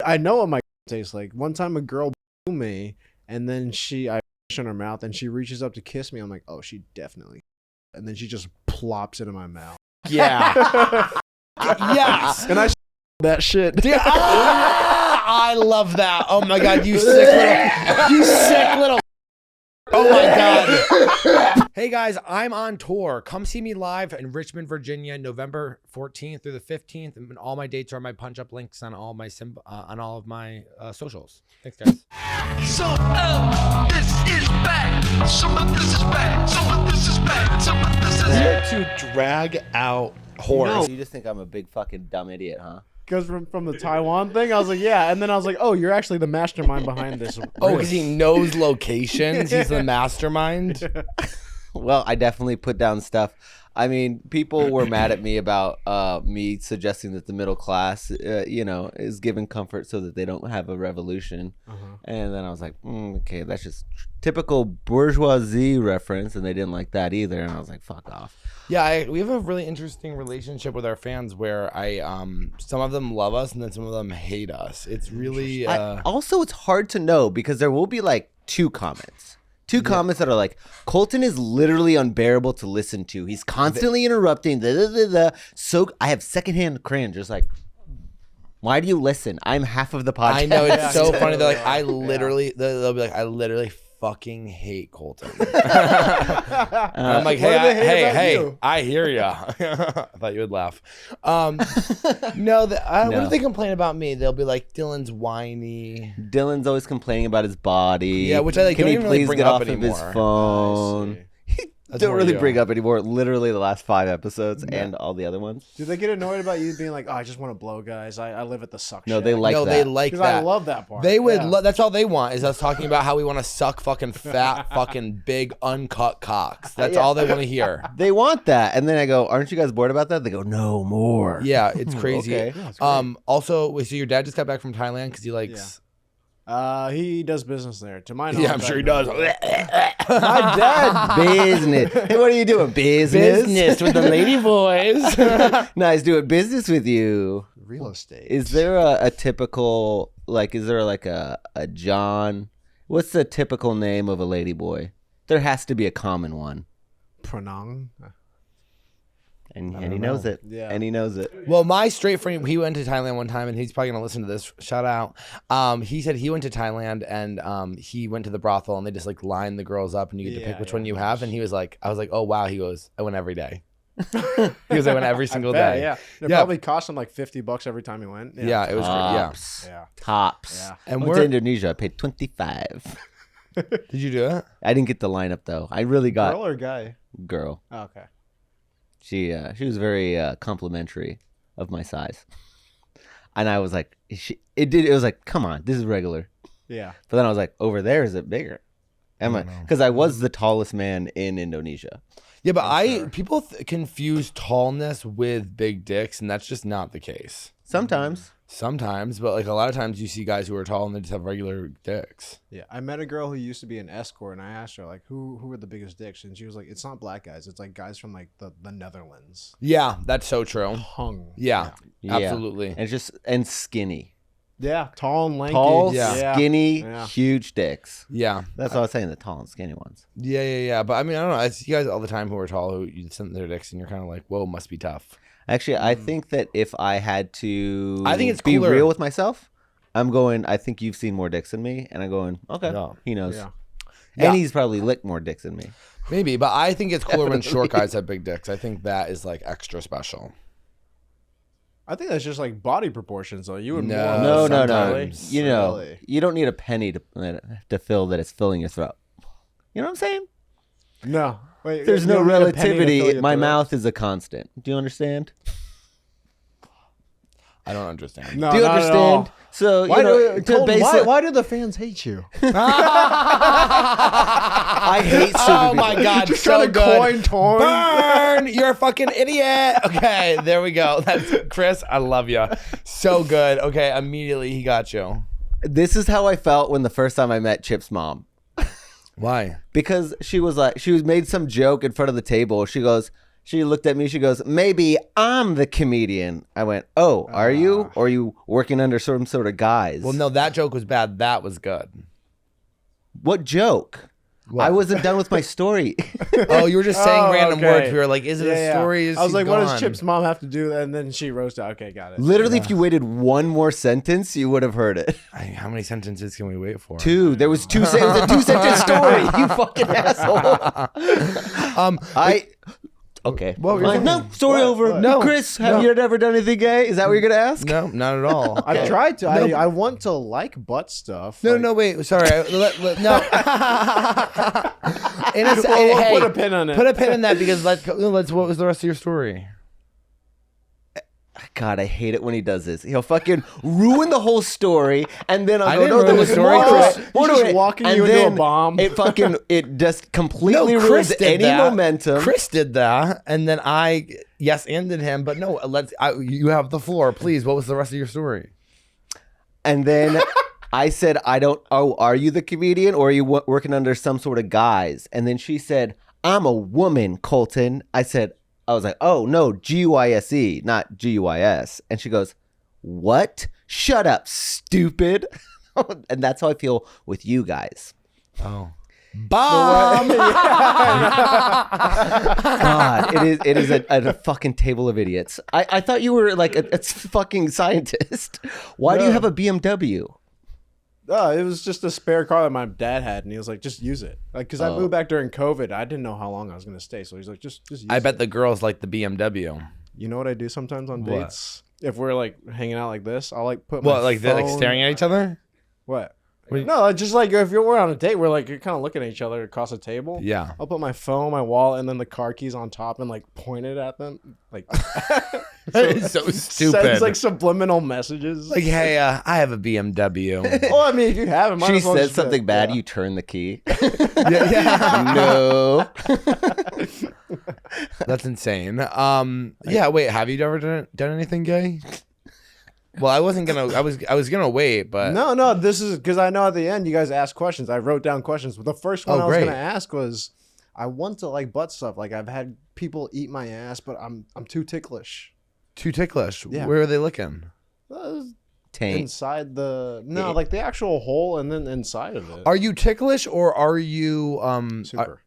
I know what my tastes like. One time a girl blew me, and then I in her mouth, and she reaches up to kiss me. I'm like, oh, she definitely. And then she just plops it in my mouth. Yeah. Yes. And I that shit. Dude, I love that. Oh my God, you sick little. Oh my God. Hey guys, I'm on tour. Come see me live in Richmond, Virginia, November 14th through the 15th. And all my dates are my punch-up links on all my on all of my socials. Thanks, guys. So this is bad. Some of this is bad. Some of this is bad. Some of this is To drag out whores. You just think I'm a big fucking dumb idiot, huh? Because from the Taiwan thing, I was like, yeah. And then I was like, oh, you're actually the mastermind behind this. Oh, because he knows locations. He's the mastermind. Well, I definitely put down stuff. I mean, people were mad at me about me suggesting that the middle class, is given comfort so that they don't have a revolution. And then I was like, okay, that's just typical bourgeoisie reference. And they didn't like that either. And I was like, fuck off. Yeah, we have a really interesting relationship with our fans where some of them love us and then some of them hate us. It's really also, it's hard to know because there will be like two comments that are like, Colton is literally unbearable to listen to. He's constantly interrupting. So I have secondhand cringe. Just like, why do you listen? I'm half of the podcast. I know, it's so funny. They're like, they'll be like, I literally fucking hate Colton. I'm like, hey, I hear ya. I thought you would laugh. What do they complain about me? They'll be like, Dylan's whiny. Dylan's always complaining about his body. Yeah, which I like. Can he don't even please bring get up off anymore. of his phone? Don't really bring up anymore. Literally the last 5 episodes and all the other ones. Do they get annoyed about you being like, oh, I just want to blow guys. I live at the suck No, shack. they like that. They like that. I love that part. They would. That's all they want is us talking about how we want to suck fucking fat, fucking big uncut cocks. That's all they want to hear. They want that. And then I go, aren't you guys bored about that? They go, no, more. Yeah, it's crazy. Okay. Also, so your dad just got back from Thailand because he likes. He does business there. To my knowledge, Yeah, I'm sure he does. My dad, business. Hey, what are you doing? Business with the lady boys. Nice doing business with you. real estate. Is there a typical, like, is there like a John? What's the typical name of a lady boy? There has to be a common one. Pranang. And he knows it. Yeah. And he knows it. Well, my straight friend, he went to Thailand one time, and he's probably gonna listen to this. Shout out. He said he went to Thailand, and he went to the brothel, and they just like line the girls up, and you get to pick which one you have. And he was like, I was like, oh wow. He goes, I went every day. He goes, I went every single day. Yeah. It probably cost him like $50 every time he went. Yeah, it was Tops. great. Yeah. Tops. Yeah. And I went to Indonesia. I paid $25. Did you do it? I didn't get the lineup though. I really got Girl or guy? girl. Oh, okay. She was very complimentary of my size, and I was like, it was like, come on, this is regular. Yeah. But then I was like, over there, is it bigger? Am I? Because I was the tallest man in Indonesia. Yeah, but people confuse tallness with big dicks, and that's just not the case. Sometimes, but like a lot of times you see guys who are tall and they just have regular dicks. Yeah. I met a girl who used to be an escort, and I asked her like, who are the biggest dicks? And she was like, it's not black guys. It's like guys from like the Netherlands. Yeah, that's so true. Hung. Yeah, Yeah. absolutely. And skinny. Yeah. Tall and lanky. Tall, Yeah. skinny, Yeah. huge dicks. Yeah. That's what I was saying, the tall and skinny ones. Yeah. But I mean, I don't know. I see guys all the time who are tall who you send their dicks and you're kind of like, whoa, must be tough. Actually, I think that if I had to I think it's be cooler. real with myself, I'm going, I think you've seen more dicks than me. And I'm going, okay, Yeah. he knows. Yeah. And he's probably licked more dicks than me. Maybe, but I think it's cooler when short guys have big dicks. I think that is like extra special. I think that's just like body proportions, though. You would No. No. sometimes. You know, Really? you don't need a penny to feel that it's filling your throat. You know what I'm saying? No. Wait, There's you no don't need a penny to fill relativity. your My throat? mouth is a constant. Do you understand? I don't understand. No, Do you not at understand? all. So, Why, you know, to base it, why do the fans hate you? I hate stupid Oh people. my God, Just so trying to good. coin torn. Burn! You're a fucking idiot. Okay, there we go. That's Chris. I love you. So good. Okay, immediately he got you. This is how I felt when the first time I met Chip's mom. Why? Because she was made some joke in front of the table. She goes, She looked at me. She goes, maybe I'm the comedian. I went, oh, are you? Or are you working under some sort of guise? Well, no, that joke was bad. That was good. What joke? What? I wasn't done with my story. Oh, you were just saying random okay. words. We were like, is it a story? Is I was she like, what gone? does Chip's mom have to do? And then she roasted. Okay, got it. Literally, if you waited one more sentence, you would have heard it. How many sentences can we wait for? 2. There was 2 sentences. It was a 2-sentence story. You fucking asshole. Okay. Well, Fine. No, story over. What? No, Chris, have you ever done anything gay? Is that what you're gonna ask? No, not at all. I've tried to. I want to like butt stuff. No, like, no, wait. Sorry. No. We'll put a pin on it. Put a pin in that because let's. What was the rest of your story? God, I hate it when he does this. He'll fucking ruin the whole story, and then I'll go, didn't no, there ruin was the story, more. Chris. He's just walking you into a bomb. It just completely ruins Chris did any that. momentum. Chris did that, and then I ended him. But no, you have the floor, please. What was the rest of your story? And then I said, are you the comedian or are you working under some sort of guise? And then she said, I'm a woman, Colton. I was like, oh, no, G-U-I-S-E, not G-U-I-S. And she goes, what? Shut up, stupid. And that's how I feel with you guys. Oh. Bomb! God, it is a fucking table of idiots. I thought you were like a fucking scientist. Why do you have a BMW? It was just a spare car that my dad had, and he was like, "Just use it." Like, because I moved back during COVID, I didn't know how long I was gonna stay, so he's like, "Just use it." I bet the girls like the BMW. You know what I do sometimes on What? dates? If we're like hanging out like this, I'll like put What, my like they're like phone- staring at each other? What? What- No, just like if we're on a date, we're like you're kind of looking at each other across the table. Yeah. I'll put my phone, my wallet, and then the car keys on top, and like point it at them, like That is so stupid. sends like subliminal messages. Like, hey, I have a BMW. well, I mean, if you have it, might She as well says just something bad, yeah. you turn the key. yeah. No. That's insane. Yeah. Wait. Have you ever done anything gay? Well, I wasn't gonna. I was gonna wait, but No, this is because I know at the end you guys ask questions. I wrote down questions. But the first one I was great. gonna ask was, I want to like butt stuff. Like I've had people eat my ass, but I'm too ticklish. too ticklish. Yeah. Where are they looking? Taint. Inside like the actual hole, and then inside of it. Are you ticklish or are you Super.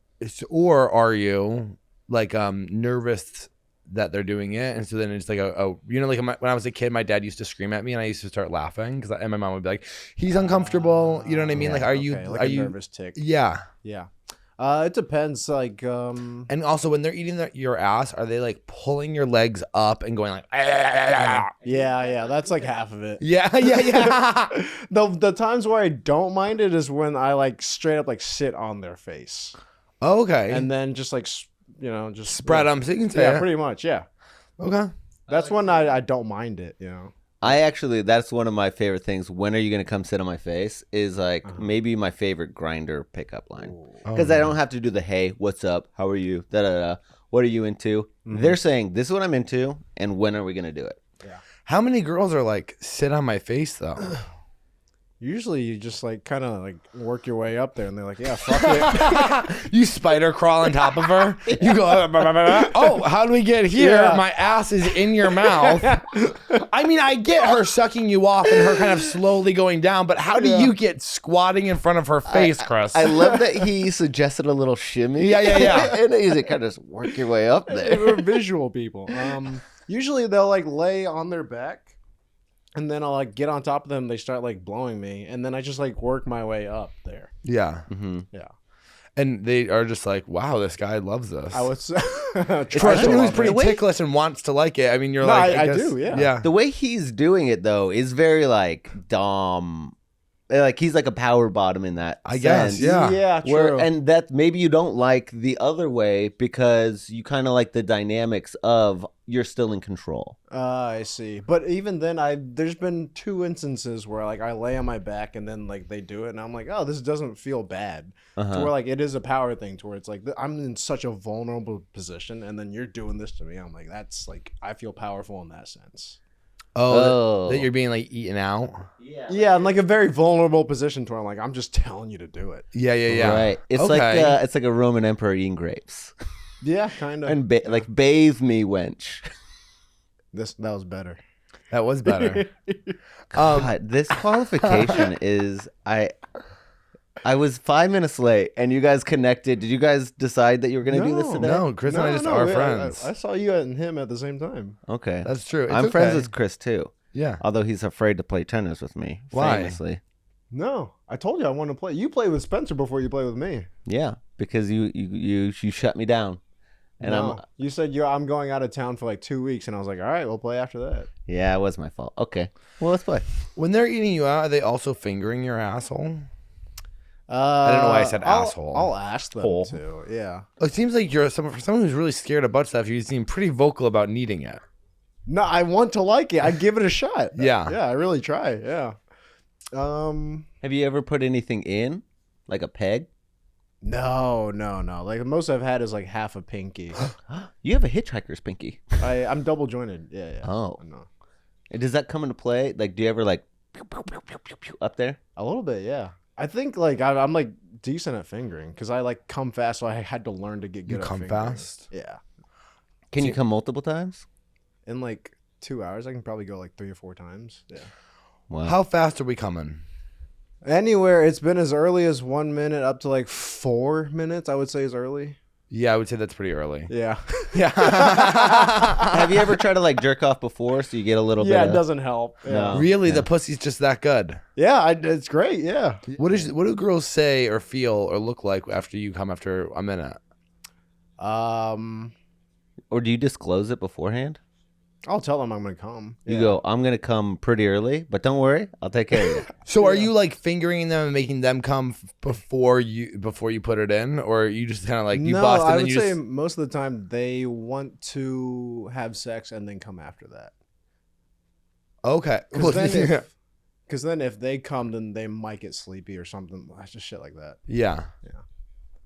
or are you like nervous that they're doing it, and so then it's like a like when I was a kid, my dad used to scream at me and I used to start laughing and my mom would be like, he's uncomfortable, you know what I mean? Yeah, Like are you like are a you nervous tick? Yeah. Yeah. It depends. Like And also when they're eating your ass, are they like pulling your legs up and going like yeah, that's like half of it. yeah. The times where I don't mind it is when I like straight up like sit on their face Oh, okay. and then just like just spread them so you can say Yeah, it. pretty much. Yeah. Okay. That's when I don't mind it, you know. That's one of my favorite things. When are you going to come sit on my face? Is like maybe my favorite Grindr pickup line. Because I don't have to do the, hey, what's up? How are you? Da-da-da. What are you into? They're saying, this is what I'm into, and when are we going to do it? How many girls are like, sit on my face though? Usually you just like kind of like work your way up there and they're like, yeah, fuck it. You spider crawl on top of her. You go, oh, how do we get here? Yeah. My ass is in your mouth. I mean, I get her sucking you off and her kind of slowly going down, but how do you get squatting in front of her face, Chris? I love that he suggested a little shimmy. Yeah. And he's kind of just work your way up there. We're visual people. Usually they'll like lay on their back and then I'll like get on top of them. They start like blowing me and then I just like work my way up there. Yeah. Yeah. And they are just like, wow, this guy loves this. I would say. For someone who's pretty ticklish and wants to like it, I mean, you're No, like, I guess- do, yeah. Yeah. The way he's doing it, though, is very like Dom. Like he's like a power bottom in that I guess, sense. yeah. Yeah, true. And that maybe you don't like the other way because you kind of like the dynamics of you're still in control. I see. But even then, there's been 2 instances where like I lay on my back and then like they do it and I'm like, oh, this doesn't feel bad. To where like it is a power thing to where it's like I'm in such a vulnerable position and then you're doing this to me. I'm like, that's like I feel powerful in that sense. Oh, that you're being like eaten out. Yeah, in like a very vulnerable position to where I'm like, I'm just telling you to do it. Yeah. Right. It's Okay. like a Roman emperor eating grapes. Yeah, kind of. And like bathe me, wench. That was better. That was better. God, this qualification is I was 5 minutes late, and you guys connected. Did you guys decide that you were going to do this today? No, Chris and I just are friends. I saw you and him at the same time. Okay. That's true. I'm friends with Chris, too. Yeah. Although he's afraid to play tennis with me. Why? Famously. No, I told you I want to play. You played with Spencer before you played with me. Yeah, because you shut me down. And no, you said I'm going out of town for like 2 weeks, and I was like, all right, we'll play after that. Yeah, it was my fault. Okay, well, let's play. When they're eating you out, are they also fingering your asshole? I don't know why I said asshole. I'll ask them to. Yeah. It seems like for someone who's really scared of butt stuff, you seem pretty vocal about needing it. No, I want to like it. I give it a shot. Yeah. Yeah, I really try. Yeah. Have you ever put anything in, like a peg? No. Like the most I've had is like half a pinky. You have a hitchhiker's pinky. I'm double jointed. Yeah. Oh. No. Does that come into play? Like, do you ever like pew, pew, pew, pew, pew, pew, up there? A little bit, yeah. I think like I'm like decent at fingering because I like come fast, so I had to learn to get good. You at come fingering. fast? Yeah. Can you come multiple times? In like 2 hours, I can probably go like 3 or 4 times. Yeah. Wow. How fast are we coming? Anywhere, it's been as early as 1 minute up to like 4 minutes. I would say is early. Yeah, I would say that's pretty early. Yeah. Yeah. Have you ever tried to like jerk off before so you get a little bit? Yeah, it doesn't help. Yeah. No. Really, the pussy's just that good. Yeah, it's great. Yeah. What do girls say or feel or look like after you come after a minute? Or do you disclose it beforehand? I'll tell them I'm gonna come. You go, I'm gonna come pretty early, but don't worry, I'll take care of you. So are you like fingering them and making them come before you put it in, or you just kind of like you bust and I then would you say just... most of the time they want to have sex and then come after that. Okay. Because then if they come, then they might get sleepy or something. Just shit like that. Yeah.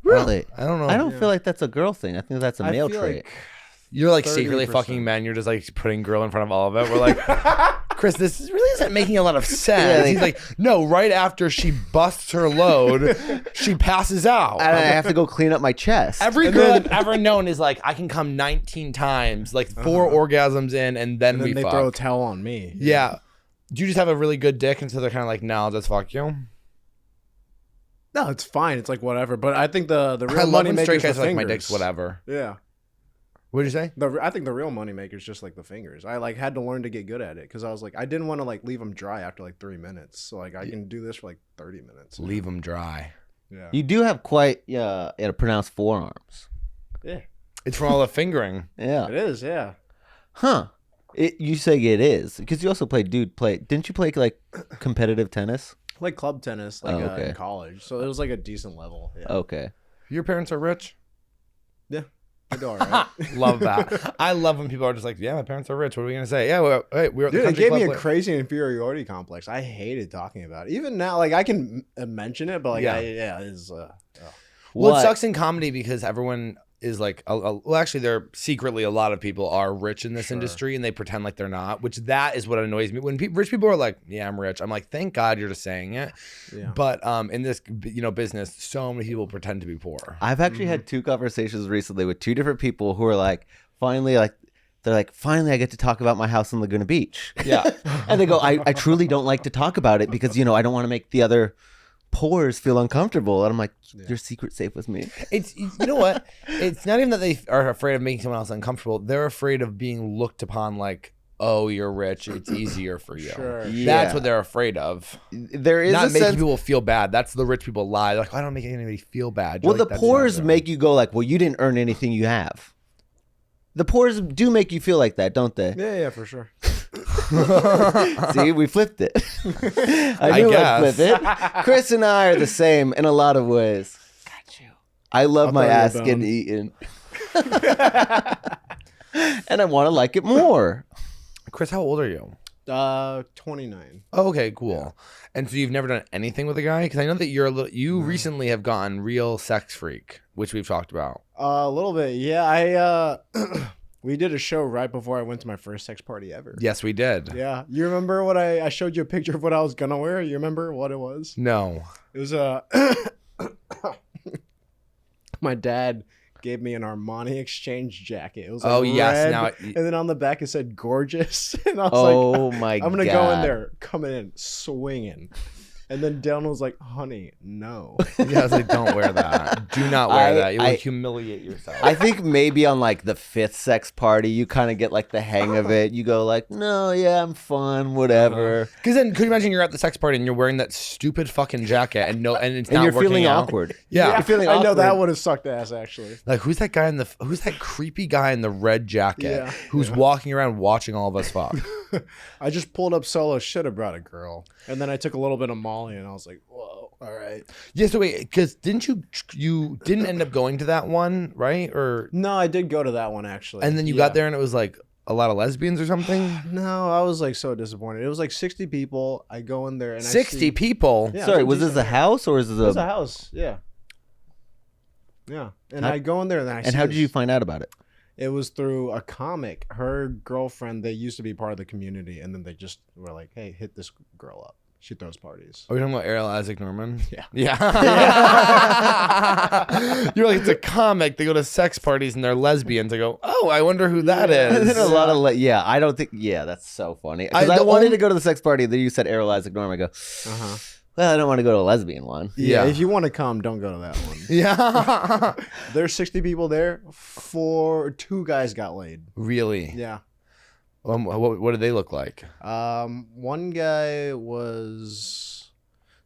Really? I don't know. I don't feel like that's a girl thing. I think that's a male trait. You're like secretly 30%. fucking men. You're just like putting girl in front of all of it. We're like, Chris, this really isn't making a lot of sense. He's like, no, right after she busts her load, she passes out. And I have to go clean up my chest. Every girl I've ever known is like, I can come 19 times, like 4 orgasms in, and then we they fuck. throw a towel on me. Yeah. Do you just have a really good dick, and so they're kind of like, no, I'll just fuck you? No, it's fine. It's like whatever. But I think the real I love money when makers straight guys the are like, my fingers. dick's whatever. Yeah. What did you say? I think the real money makers just like the fingers. I like had to learn to get good at it because I was like I didn't want to like leave them dry after like 3 minutes. So like I can do this for like 30 minutes. Leave them dry. Yeah. You do have quite pronounced forearms. Yeah. It's from all the fingering. Yeah. It is. Yeah. Huh. You say it is because you also didn't you play like competitive tennis? Like club tennis, like okay. in college. So it was like a decent level. Yeah. Okay. Your parents are rich? Yeah. I do all right. Love that. I love when people are just like, yeah, my parents are rich. What are we going to say? Yeah, we're at the Dude, it country gave me club a crazy inferiority complex. I hated talking about it. Even now, like I can mention it, but like, it's. Well, it sucks in comedy because everyone is like, well, actually, they're secretly a lot of people are rich in this industry and they pretend like they're not, which that is what annoys me. When rich people are like, yeah, I'm rich. I'm like, thank God you're just saying it. Yeah. But in this, business, so many people pretend to be poor. I've actually had 2 conversations recently with 2 different people who are like, finally I get to talk about my house in Laguna Beach. Yeah. And they go, I truly don't like to talk about it because, I don't want to make the other poors feel uncomfortable. And I'm like, your secret's safe with me. It's, you know what? It's not even that they are afraid of making someone else uncomfortable. They're afraid of being looked upon like, oh, you're rich. It's easier for you. Sure. That's what they're afraid of. There is not a making sense people feel bad. That's the rich people lie. They're like, I don't make anybody feel bad. Well, like, the poors make you go like, well, you didn't earn anything you have. The poors do make you feel like that, don't they? Yeah, for sure. See, we flipped it. I knew I'd flip it. Chris and I are the same in a lot of ways. Got you. I love my ass getting eaten. And I want to like it more. Chris, how old are you? 29. Oh, okay, cool. Yeah. And so you've never done anything with a guy? Because I know that you recently have gotten real sex freak, which we've talked about. A little bit, yeah. We did a show right before I went to my first sex party ever. Yes, we did. Yeah. You remember what I showed you a picture of what I was going to wear? You remember what it was? No. It was my dad gave me an Armani Exchange jacket. It was Oh, like yes, red, now and then on the back it said gorgeous. And I was Oh like, my I'm gonna go in God. there, coming in swinging. And then Dylan was like, honey, no. Yeah, I was like, don't wear that. Do not wear that. You will I- humiliate yourself. I think maybe on like the 5th sex party, you kind of get like the hang of it. You go like, no, yeah, I'm fun, whatever. Because then, could you imagine you're at the sex party and you're wearing that stupid fucking jacket and it's And not you're working feeling out? awkward. Yeah. You're feeling I know awkward. that would have sucked ass, actually. Like, who's that creepy guy in the red jacket Yeah. who's walking around watching all of us fuck? I just pulled up solo, should have brought a girl. And then I took a little bit of Molly and I was like, whoa, all right. Yeah, so wait, because didn't you didn't end up going to that one, right? Or No, I did go to that one, actually. and then you got there and it was like a lot of lesbians or something? No, I was like so disappointed. It was like 60 people. I go in there and 60 I see, people? Yeah, Sorry, it's was this decent. a house or is this It was a house, yeah. Yeah. And How- I go in there and I see And how did this- you find out about it? It was through a comic. Her girlfriend, they used to be part of the community, and then they just were like, hey, hit this girl up. She throws parties. Are we talking about Ariel Isaac Norman? Yeah. Yeah. You're like, it's a comic. They go to sex parties and they're lesbians. I go, oh, I wonder who that And is. then a lot of yeah, I don't think that's so funny because I the wanted only- to go to the sex party. Then you said Errol Isaac Norm. I go, Uh-huh. well, I don't want to go to a lesbian one. Yeah. Yeah. If you want to come, don't go to that one. Yeah. There's 60 people there. 2 guys got laid. Really? Yeah. What did they look like? One guy was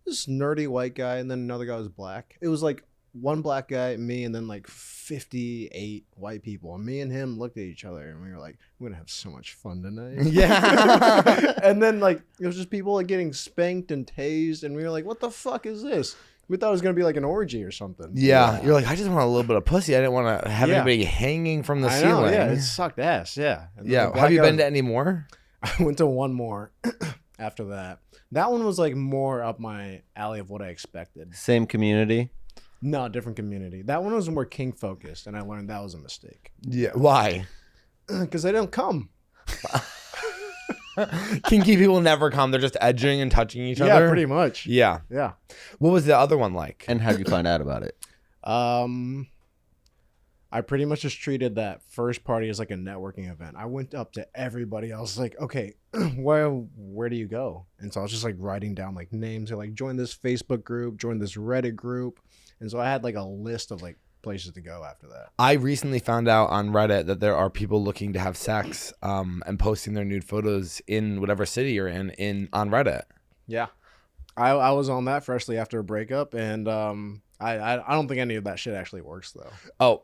this nerdy white guy, and then another guy was black. It was like one black guy, me, and then like 58 white people. And me and him looked at each other, and we were like, "We're gonna have so much fun tonight." Yeah. And then like it was just people like getting spanked and tased, and we were like, "What the fuck is this?" We thought it was gonna be like an orgy or something. Yeah. You're like, I just want a little bit of pussy. I didn't want to have Yeah. anybody hanging from the I ceiling. know. Yeah, it sucked ass. Yeah. And then Yeah. the black Have you guy- been to any more? I went to one more after that. That one was like more up my alley of what I expected. Same community. No, different community. That one was more Kink focused, and I learned that was a mistake Yeah. Why? because they don't come. Kinky people never come. They're just edging and touching each Yeah, other. pretty much. Yeah. Yeah. What was the other one like? And how did you find out about it? I pretty much just treated that first party as like a networking event. I went up to everybody. I was like, okay, where do you go? And so I was just like writing down like names. Like join this Facebook group, join this Reddit group. And so I had like a list of like places to go after that. I recently found out on Reddit that there are people looking to have sex and posting their nude photos in whatever city you're in on Reddit. Yeah. I was on that freshly after a breakup, and I don't think any of that shit actually works though. Oh,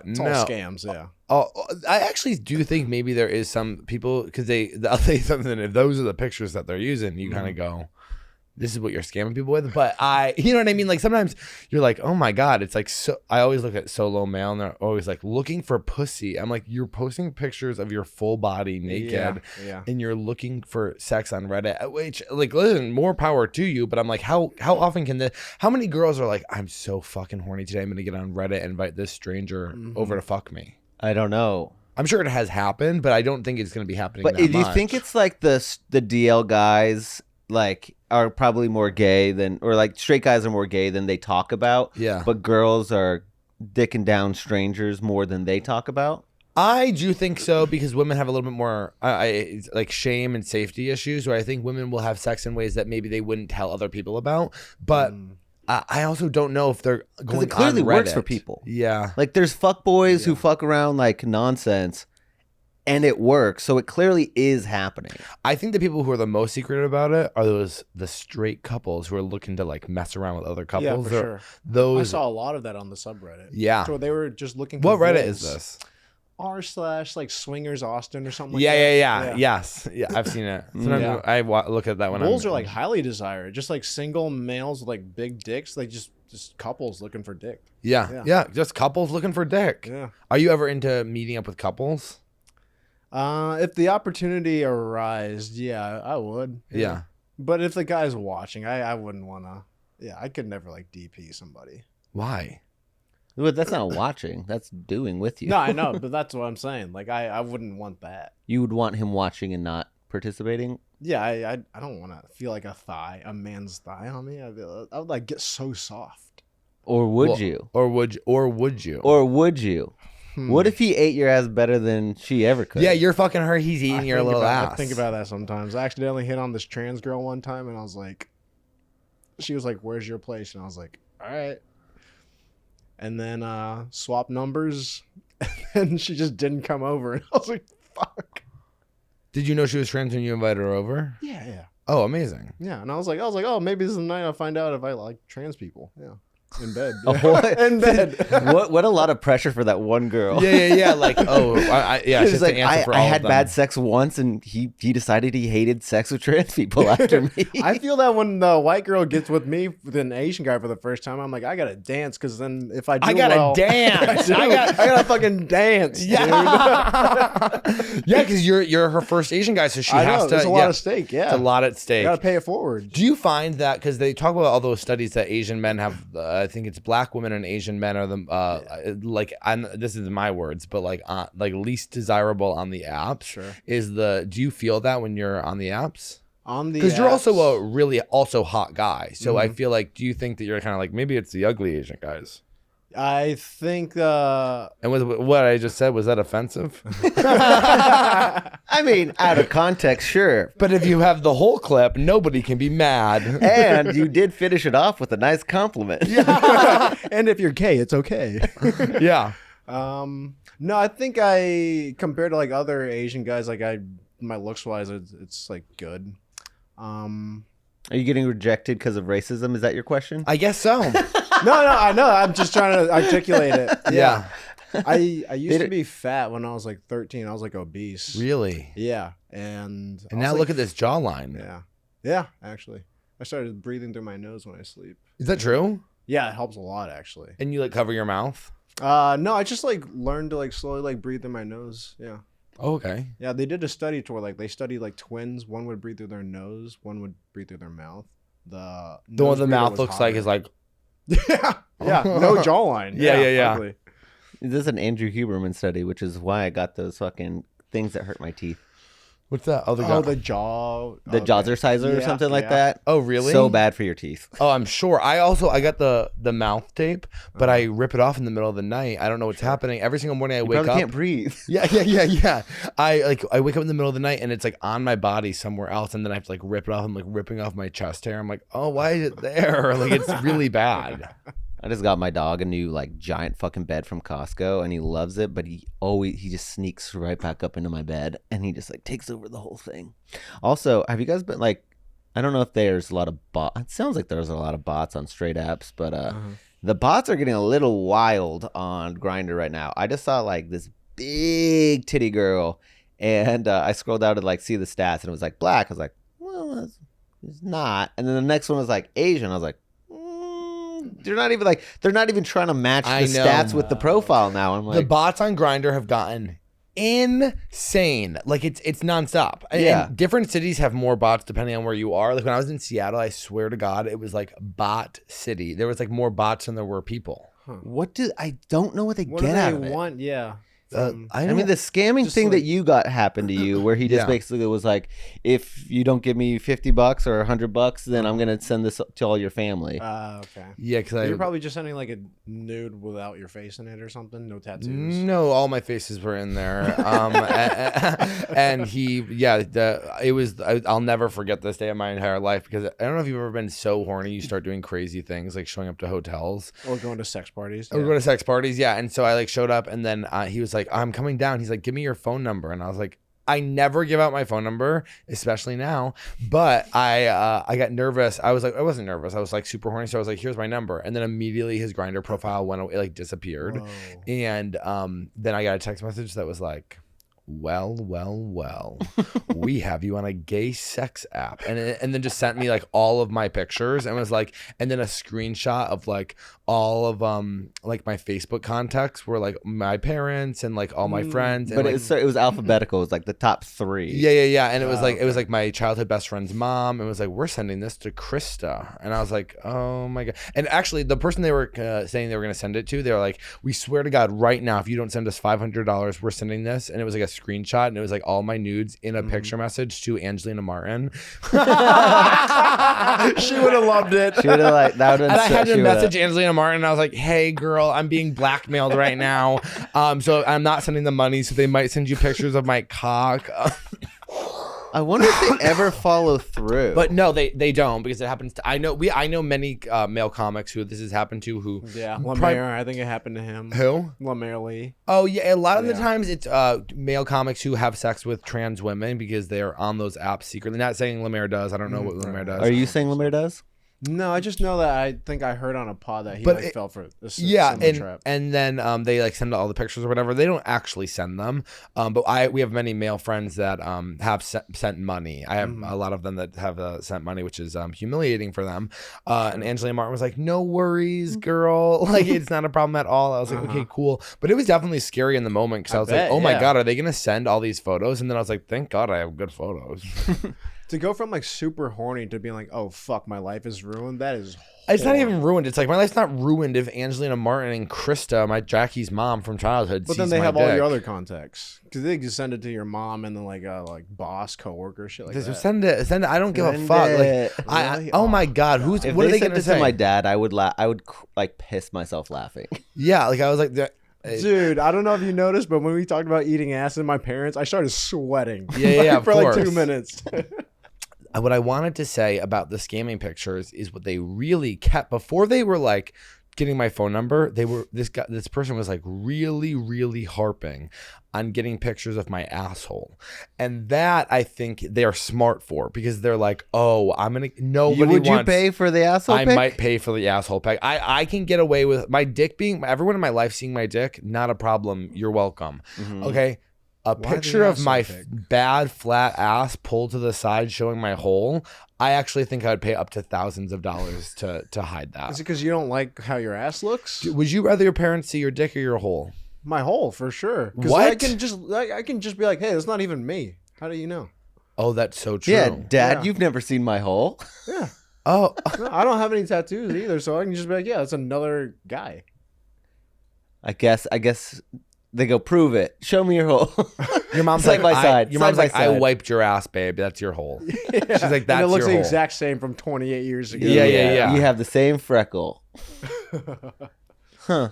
It's no. all scams, yeah. Oh, I actually do think maybe there is some people because I'll tell you something. If those are the pictures that they're using, you kind of go, this is what you're scamming people with. But you know what I mean? Like sometimes you're like, oh my God, it's like so. I always look at solo male and they're always like looking for pussy. I'm like, you're posting pictures of your full body naked. Yeah. And you're looking for sex on Reddit, which like listen, more power to you. But I'm like, how often can how many girls are like, I'm so fucking horny today. I'm gonna get on Reddit and invite this stranger over to fuck me. I don't know. I'm sure it has happened, but I don't think it's gonna be happening. But that do you much. think it's like the DL guys like are probably more gay than, or like straight guys are more gay than they talk about? Yeah. But girls are dicking down strangers more than they talk about? I do think so because women have a little bit more like shame and safety issues where I think women will have sex in ways that maybe they wouldn't tell other people about. But I also don't know if they're going it clearly on works Reddit. for people. Yeah. Like there's fuck boys who fuck around like nonsense and it works. So it clearly is happening. I think the people who are the most secret about it are the straight couples who are looking to like mess around with other couples. Yeah, for They're- sure. I Those saw a lot of that on the subreddit. Yeah. So they were just looking What for Reddit wolves. is this? r/ like swingers Austin or something like Yeah, that. yeah. Yes. Yeah, I've seen it. Sometimes Yeah. I look at that when Wolves I'm are like highly desired, just like single males with like big dicks, like just couples looking for dick. yeah, just couples looking for dick. Yeah. Are you ever into meeting up with couples? If the opportunity arised, yeah, I would. Yeah. But if the guy's watching, I wouldn't want to. Yeah, I could never like DP somebody. Why? But that's not watching. That's doing with you. No, I know, but that's what I'm saying. Like I wouldn't want that. You would want him watching and not participating? Yeah, I don't want to feel like a man's thigh on me. I would like get so soft. Or would you? Or would you? Or would you? What if he ate your ass better than she ever could? Yeah, you're fucking her. He's eating your little ass. I think about that sometimes. I accidentally hit on this trans girl one time, and I was like, she was like, "Where's your place?" And I was like, "All right." And then swap numbers, and she just didn't come over, and I was like, "Fuck." Did you know she was trans when you invited her over? Yeah. Oh, amazing. Yeah, and I was like, oh, maybe this is the night I'll find out if I like trans people. Yeah. In bed. What? In bed. What a lot of pressure for that one girl. Yeah. Like, She's like, I had bad sex once, and he decided he hated sex with trans people after me. I feel that when the white girl gets with me with an Asian guy for the first time, I'm like, I gotta dance, because then if I do dance. I gotta fucking dance. Yeah, yeah, because you're her first Asian guy, so she has to. There's a lot at stake. Yeah, it's a lot at stake. You gotta pay it forward. Do you find that because they talk about all those studies that Asian men have? I think it's black women and Asian men are the this is my words, but like least desirable on the apps. Sure. Do you feel that when you're on the apps? On the because you're also a really also hot guy, so I feel like, do you think that you're kind of like, maybe it's the ugly Asian guys? I think and what I just said, was that offensive? I mean, out of context, sure. But if you have the whole clip, nobody can be mad. And you did finish it off with a nice compliment. Yeah. And if you're gay, it's okay. Yeah. No, I think compared to like other Asian guys, like my looks wise, it's like good. Are you getting rejected because of racism? Is that your question? I guess so. No, I know. I'm just trying to articulate it. Yeah. I used to be fat when I was like 13. I was like obese. Really? Yeah. And now look at this jawline. Yeah. Yeah, actually. I started breathing through my nose when I sleep. Is that true? Yeah, it helps a lot actually. And you like cover your mouth? No, I just like learned to like slowly like breathe through my nose. Yeah. Oh, okay. Yeah, they did a study to where like they studied like twins. One would breathe through their nose, one would breathe through their mouth. The one the mouth looks like is like yeah, no jawline. Yeah. Ugly. This is an Andrew Huberman study, which is why I got those fucking things that hurt my teeth. What's that? Oh, the jaw. The Jawzerciser or something like that. Oh, really? So bad for your teeth. Oh, I'm sure. I got the mouth tape, but I rip it off in the middle of the night. I don't know what's happening. Every single morning I wake up. Can't breathe. Yeah. I wake up in the middle of the night and it's like on my body somewhere else, and then I have to like rip it off. I'm like ripping off my chest hair. I'm like, oh, why is it there? Like, it's really bad. I just got my dog a new like giant fucking bed from Costco, and he loves it, but he just sneaks right back up into my bed, and he just like takes over the whole thing. Also, have you guys been like, I don't know if there's a lot of bots. It sounds like there's a lot of bots on straight apps, but the bots are getting a little wild on Grindr right now. I just saw like this big titty girl, and I scrolled down to like see the stats, and it was like black. I was like, well, it's not. And then the next one was like Asian. I was like, they're not even trying to match the stats with the profile now. I'm like, the bots on Grindr have gotten insane. Like it's nonstop. Yeah. And different cities have more bots depending on where you are. Like when I was in Seattle, I swear to God, it was like bot city. There was like more bots than there were people. I don't know what they What get do out they of it. want? Yeah. I mean, the scamming thing that you got happened to you, where he just basically was like, if you don't give me $50 or $100, then I'm gonna send this to all your family. Okay. Yeah, because you're probably just sending like a nude without your face in it or something. No tattoos. No, all my faces were in there. And I'll never forget this day of my entire life, because I don't know if you've ever been so horny you start doing crazy things like showing up to hotels or going to sex parties. Or going to sex parties, yeah. And so I like showed up, and then he was like, I'm coming down. He's like, give me your phone number. And I was like, I never give out my phone number, especially now. But I got nervous. I wasn't nervous. I was like super horny. So I was like, here's my number. And then immediately his Grindr profile went away, like disappeared. Whoa. And then I got a text message that was like, well, we have you on a gay sex app. And then just sent me like all of my pictures, and was like, and then a screenshot of like all of like my Facebook contacts were like my parents and like all my friends. But and, it was alphabetical. It was like the top 3. Yeah. And it was like, it was like my childhood best friend's mom. And it was like, we're sending this to Krista. And I was like, oh my God. And actually the person they were saying they were going to send it to, they were like, we swear to God right now, if you don't send us $500, we're sending this. And it was like a screenshot, and it was like all my nudes in a picture message to Angelina Martin. She would have loved it. She would have like that. And I had to message Angelina Martin. And I was like, "Hey, girl, I'm being blackmailed right now. So I'm not sending the money. So they might send you pictures of my cock." I wonder if they ever follow through. But no, they don't, because it happens to. I know many male comics who this has happened to. Who Lemaire, I think it happened to him. Who? Lemaire Lee. Oh yeah, a lot of the times it's male comics who have sex with trans women because they're on those apps secretly. Not saying Lemaire does. I don't know what Lemaire does. Are you saying Lemaire does? No, I just know that I think I heard on a pod that he fell for this trap. And then they like send all the pictures or whatever. They don't actually send them, but we have many male friends that have sent money. I have a lot of them that have sent money, which is humiliating for them. And Angelina Martin was like, "No worries, girl. Like, it's not a problem at all." I was like, "Okay, cool." But it was definitely scary in the moment because I was like, "Oh my god, are they gonna send all these photos?" And then I was like, "Thank God I have good photos." To go from like super horny to being like, "Oh fuck, my life is ruined." That is. It's not even ruined. It's like my life's not ruined if Angelina Martin and Krista, my Jackie's mom from childhood, but then they have all your other contacts because they just send it to your mom and then like boss, coworker, shit like that. Send it. I don't give a fuck. Like, really? oh my god, If what are they they sent gonna it say? to my dad, I would like piss myself laughing. Yeah, like I was like, dude, I don't know if you noticed, but when we talked about eating ass and my parents, I started sweating. Yeah, for like 2 minutes. What I wanted to say about the scamming pictures is what they really kept before they were like getting my phone number. This person was like really harping on getting pictures of my asshole, and that I think they're smart for, because they're like, "Oh, would you pay for the asshole pic? I might pay for the asshole pic. I can get away with my dick being everyone in my life seeing my dick, not a problem. You're welcome." Okay. A picture of my bad flat ass pulled to the side showing my hole, I actually think I would pay up to thousands of dollars to hide that. Is it because you don't like how your ass looks? Would you rather your parents see your dick or your hole? My hole, for sure. What? I can just be like, "Hey, that's not even me." How do you know? Oh, that's so true. Yeah, Dad, you've never seen my hole. Yeah. Oh, No, I don't have any tattoos either, so I can just be like, "Yeah, that's another guy." I guess they go, "Prove it. Show me your hole." your mom's Side like, by side. Your mom's Side like, by "I side. wiped your ass, babe. That's your hole." Yeah. She's like, "That's and it looks your the hole." exact same from 28 years ago. Yeah. You have the same freckle. Huh.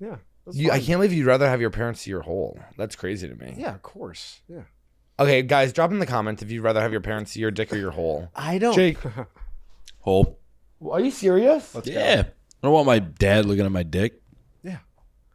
Yeah. That's I fine. can't believe you'd rather have your parents see your hole. That's crazy to me. Yeah, of course. Yeah. Okay, guys, drop in the comments if you'd rather have your parents see your dick or your hole. I don't. Jake, Hole. are you serious? Yeah. I don't want my dad looking at my dick. Yeah.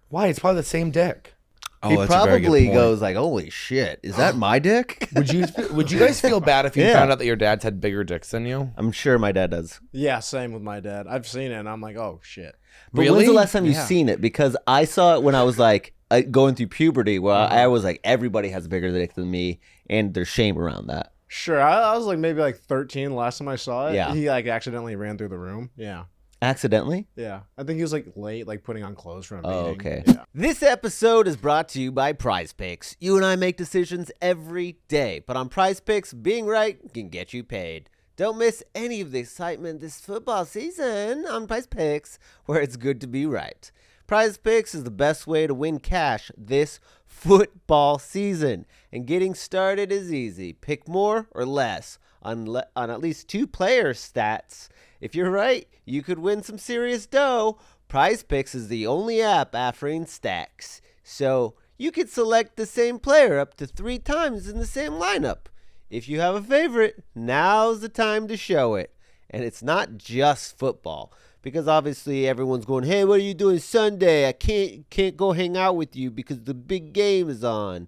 Why? It's probably the same dick. Oh, He that's a very good probably point. goes like, "Holy shit, is that my dick?" Would you guys feel bad if you Yeah. found out that your dads had bigger dicks than you? I'm sure my dad does. Yeah, same with my dad. I've seen it, and I'm like, "Oh shit." But Really? when's the last time you've Yeah. seen it? Because I saw it when I was like going through puberty, where I was like, everybody has a bigger dick than me, and there's shame around that. Sure, I was like maybe like 13 last time I saw it. Yeah. He like accidentally ran through the room. Yeah. Accidentally? Yeah. I think he was like late, like putting on clothes for a meeting. Oh, okay. Yeah. This episode is brought to you by Prize Picks. You and I make decisions every day, but on Prize Picks, being right can get you paid. Don't miss any of the excitement this football season on Prize Picks, where it's good to be right. Prize Picks is the best way to win cash this football season, and getting started is easy. Pick more or less on at least 2 player stats. If you're right, you could win some serious dough. Prize Picks is the only app offering stacks, so you could select the same player up to 3 times in the same lineup. If you have a favorite, now's the time to show it. And it's not just football, because obviously everyone's going, "Hey, what are you doing Sunday? I can't go hang out with you because the big game is on."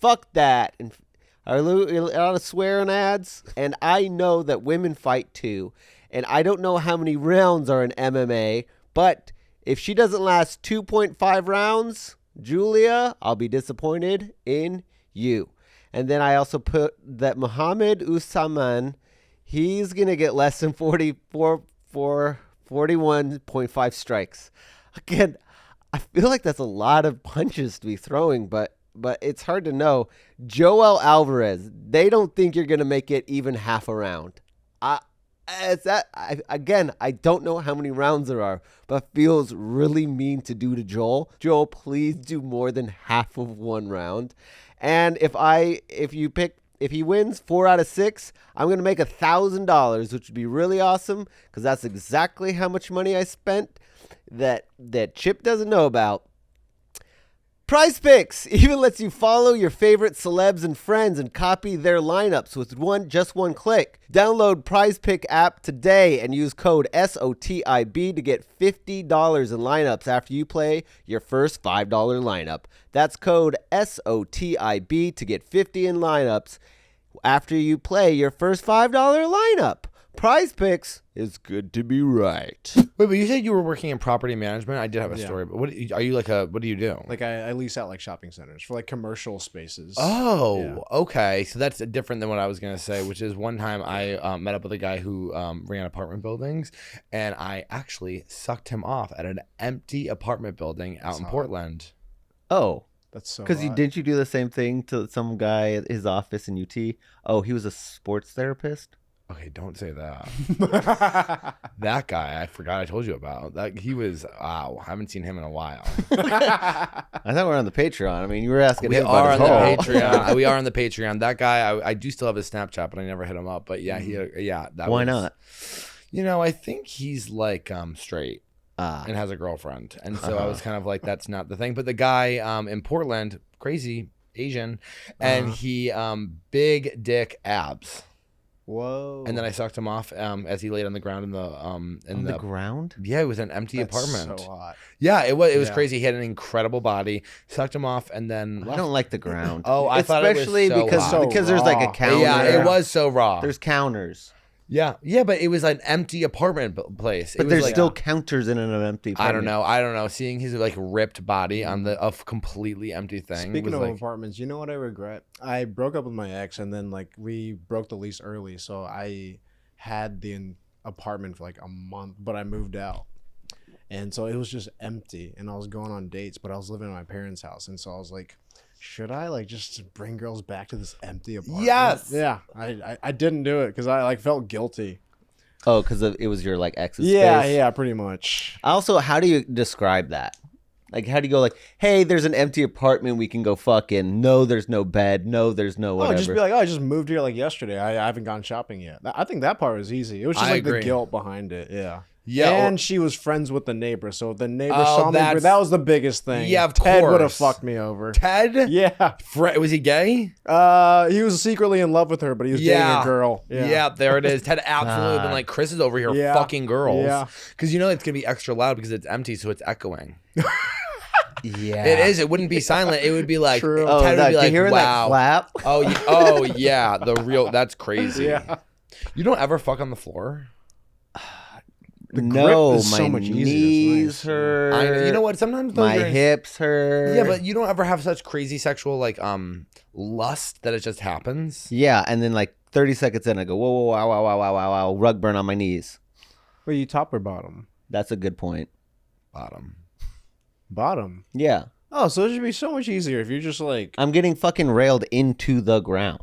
Fuck that. And are a lot of swearing ads? And I know that women fight too. And I don't know how many rounds are in MMA, but if she doesn't last 2.5 rounds, Julia, I'll be disappointed in you. And then I also put that Muhammad Usman, he's going to get less than 41.5 strikes. Again, I feel like that's a lot of punches to be throwing, but it's hard to know. Joel Alvarez, they don't think you're going to make it even half a round. I don't know how many rounds there are, but feels really mean to do to Joel. Joel, please do more than half of one round. And if he wins 4 out of 6, I'm gonna make $1,000, which would be really awesome because that's exactly how much money I spent that Chip doesn't know about. Prize Picks even lets you follow your favorite celebs and friends and copy their lineups with just one click. Download Prize Pick app today and use code SOTIB to get $50 in lineups after you play your first $5 lineup. That's code SOTIB to get 50 in lineups after you play your first $5 lineup. Prize Picks is good to be right. Wait, but you said you were working in property management. I did have a story, but what do you do? Like I lease out like shopping centers for like commercial spaces. Oh, okay. So that's different than what I was going to say, which is one time I met up with a guy who ran apartment buildings, and I actually sucked him off at an empty apartment building out in Portland. Oh. That's so Because didn't you do the same thing to some guy at his office in UT? Oh, he was a sports therapist? Okay, don't say that. That guy, I forgot I told you about. That he was, wow, I haven't seen him in a while. I thought we were on the Patreon. I mean, you were asking We him are on about the his hole. Patreon. We are on the Patreon. That guy, I do still have his Snapchat, but I never hit him up. But yeah, Why not? You know, I think he's like straight and has a girlfriend, and so I was kind of like, that's not the thing. But the guy in Portland, crazy Asian, and he big dick abs. Whoa. And then I sucked him off as he laid on the ground in the ground? Yeah, it was an empty That's apartment. so hot. Yeah, it was crazy. He had an incredible body. Sucked him off and then I don't like the ground. Oh, I thought it was especially so because hot. because there's like a raw. counter. Yeah, it was so raw. There's counters, yeah, but it was an empty apartment place. but It was there's like, still counters in an empty. I don't apartment. know. Seeing his like ripped body on a completely empty thing. Speaking was of like, apartments, you know what I regret? I broke up with my ex, and then like we broke the lease early, so I had the apartment for like a month, but I moved out, and so it was just empty. And I was going on dates, but I was living in my parents' house, and so I was like, should I like just bring girls back to this empty apartment? Yes. Yeah. I didn't do it because I like felt guilty. Oh, because it was your like ex's Yeah, space? yeah, pretty much. Also, how do you describe that? Like, how do you go like, hey, there's an empty apartment we can go fuck in. No, there's no bed. No, there's no whatever. Oh, just be like, oh, I just moved here like yesterday. I haven't gone shopping yet. I think that part was easy. It was just I like agree. the guilt behind it. Yeah. Yeah, And she was friends with the neighbor, so if the neighbor Oh, saw me. that's- That was the biggest thing. Yeah, of Ted would have course. fucked me over. Ted? Yeah. Was he gay? He was secretly in love with her, but he was dating a girl. Yeah, there it is. Ted absolutely been like, Chris is over here Yeah. fucking girls. Yeah. Because you know it's going to be extra loud because it's empty, so it's echoing. yeah, It is. It wouldn't be silent. It would be like, True. Oh, Ted would be like, hearing wow. that clap? Oh, yeah. That's crazy. Yeah. You don't ever fuck on the floor? No, is my so much easier. It's knees nice. hurt. I know. You know what? Sometimes though, My hips hurt. Yeah, but you don't ever have such crazy sexual like lust that it just happens. Yeah, and then like 30 seconds in, I go, whoa, whoa, wow, wow, wow, wow, wow, wow, rug burn on my knees. Wait, you top or bottom? That's a good point. Bottom. Bottom. Yeah, Oh, so it should be so much easier if you're just like. I'm getting fucking railed into the ground.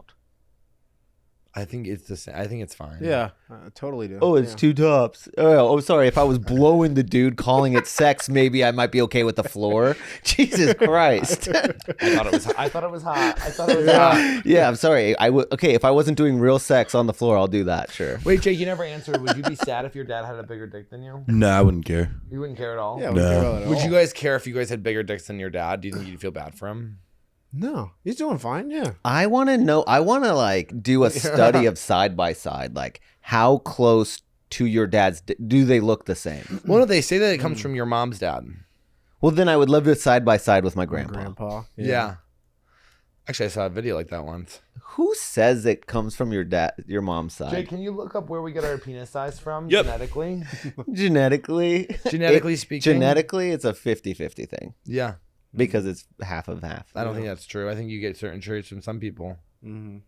I think it's the same. I think it's fine. Yeah, I totally do. Oh, it's Yeah. two tops. Oh, sorry. If I was blowing the dude, calling it sex, maybe I might be okay with the floor. Jesus Christ. I thought it was hot. Yeah, I'm sorry. Okay, if I wasn't doing real sex on the floor, I'll do that. Sure. Wait, Jake, you never answered. Would you be sad if your dad had a bigger dick than you? No, I wouldn't care. You wouldn't care at all? Yeah, No. we care about it Would all. you guys care if you guys had bigger dicks than your dad? Do you think you'd feel bad for him? No, he's doing fine. Yeah. I want to know. I want to like do a study of side by side, like how close to your dad's do they look the same? Well, no, they say that it comes from your mom's dad. Well, then I would love to side by side with my grandpa. Grandpa. Yeah. Actually, I saw a video like that once. Who says it comes from your mom's side? Jake, can you look up where we get our penis size from Yep. genetically? Genetically, Genetically speaking? genetically, it's a 50-50 thing Yeah. because it's half of half. I don't think that's true. I think you get certain traits from some people. Mm-hmm.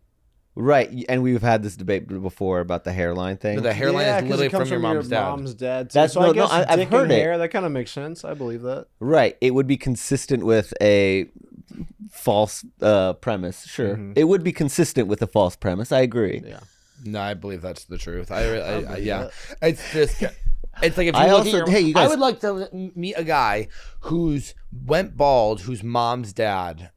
Right, and we've had this debate before about the hairline thing. No, the hairline is literally from your mom's dad. Mom's dad. Too. That's- so no, I no, guess I've dick heard and it. hair. That kind of makes sense. I believe that. Right, it would be consistent with a false premise. Sure, Mhm. it would be consistent with a false premise. I agree. Yeah. No, I believe that's the truth. Yeah. It's just. It's like if you I look also- at your, hey, you guys- I would like to meet a guy who's went bald, whose mom's dad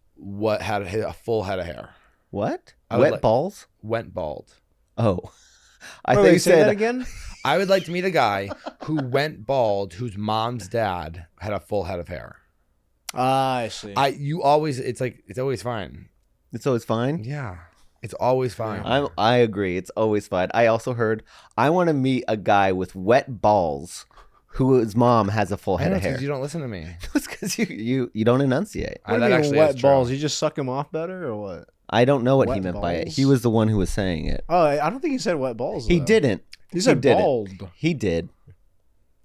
had a full head of hair. What? I would Wet like- balls? Went bald. Oh. I Wait, think you say that said again. I would like to meet a guy who went bald, whose mom's dad had a full head of hair. I see. It's always fine. it's always fine. Yeah. It's always fine. I agree. It's always fine. I also heard I want to meet a guy with wet balls wose mom has a full head of hair. You don't listen to me. It's because you don't enunciate. What do That you mean actually wet is true. balls? You just suck him off better, or what? I don't know what he Wet meant by it. balls? He was the one who was saying it. Oh, I don't think he said wet balls. He though. didn't. He said didn't. bald. He did.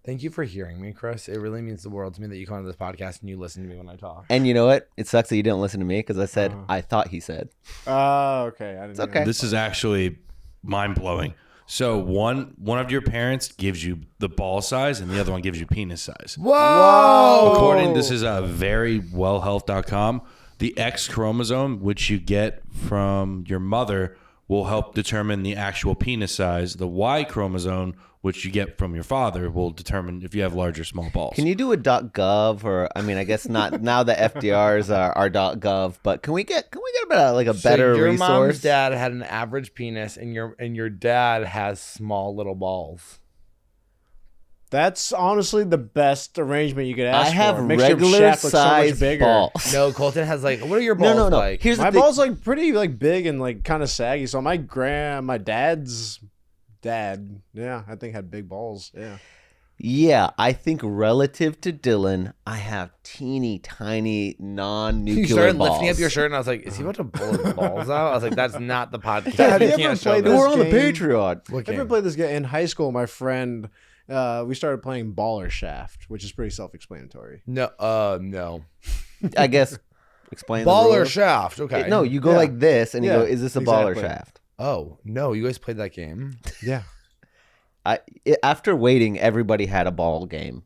Thank you for hearing me, Chris. It really means the world to me that you come on this podcast and you listen to me when I talk. And you know what? It sucks that you didn't listen to me because I said I thought he said. Oh, okay. I didn't know. okay. This is actually mind blowing. So one of your parents gives you the ball size, and the other one gives you penis size. Whoa! This is a verywellhealth.com. The X chromosome, which you get from your mother, will help determine the actual penis size. The Y chromosome, which you get from your father, will determine if you have large or small balls. Can you do a .gov or I mean I guess not now that FDRs are .gov, but can we get a better so your resource? mom's dad had an average penis, and your dad has small little balls. That's honestly the best arrangement you could ask I have for. Makes your regular shaft look so much size bigger. balls. No, Colton has like. What are your balls No. like? Here's My the thing. balls like pretty like big and like kind of saggy. So my dad's dad, yeah, I think had big balls. Yeah. Yeah, I think relative to Dylan, I have teeny tiny non-nuclear You started balls. lifting up your shirt, and I was like, "Is he about to pull his balls out?" I was like, "That's not the podcast. Have you You ever can't show played this." this We're on the game? Patreon. What I ever game? played this game in high school. My friend, we started playing Baller Shaft, which is pretty self-explanatory. No, no. I guess explain the Baller rules. shaft. Okay. No, you go Yeah. like this and you Yeah, go, is this a baller exactly. shaft? Oh no, you guys played that game. Yeah. After Waiting, everybody had a ball game.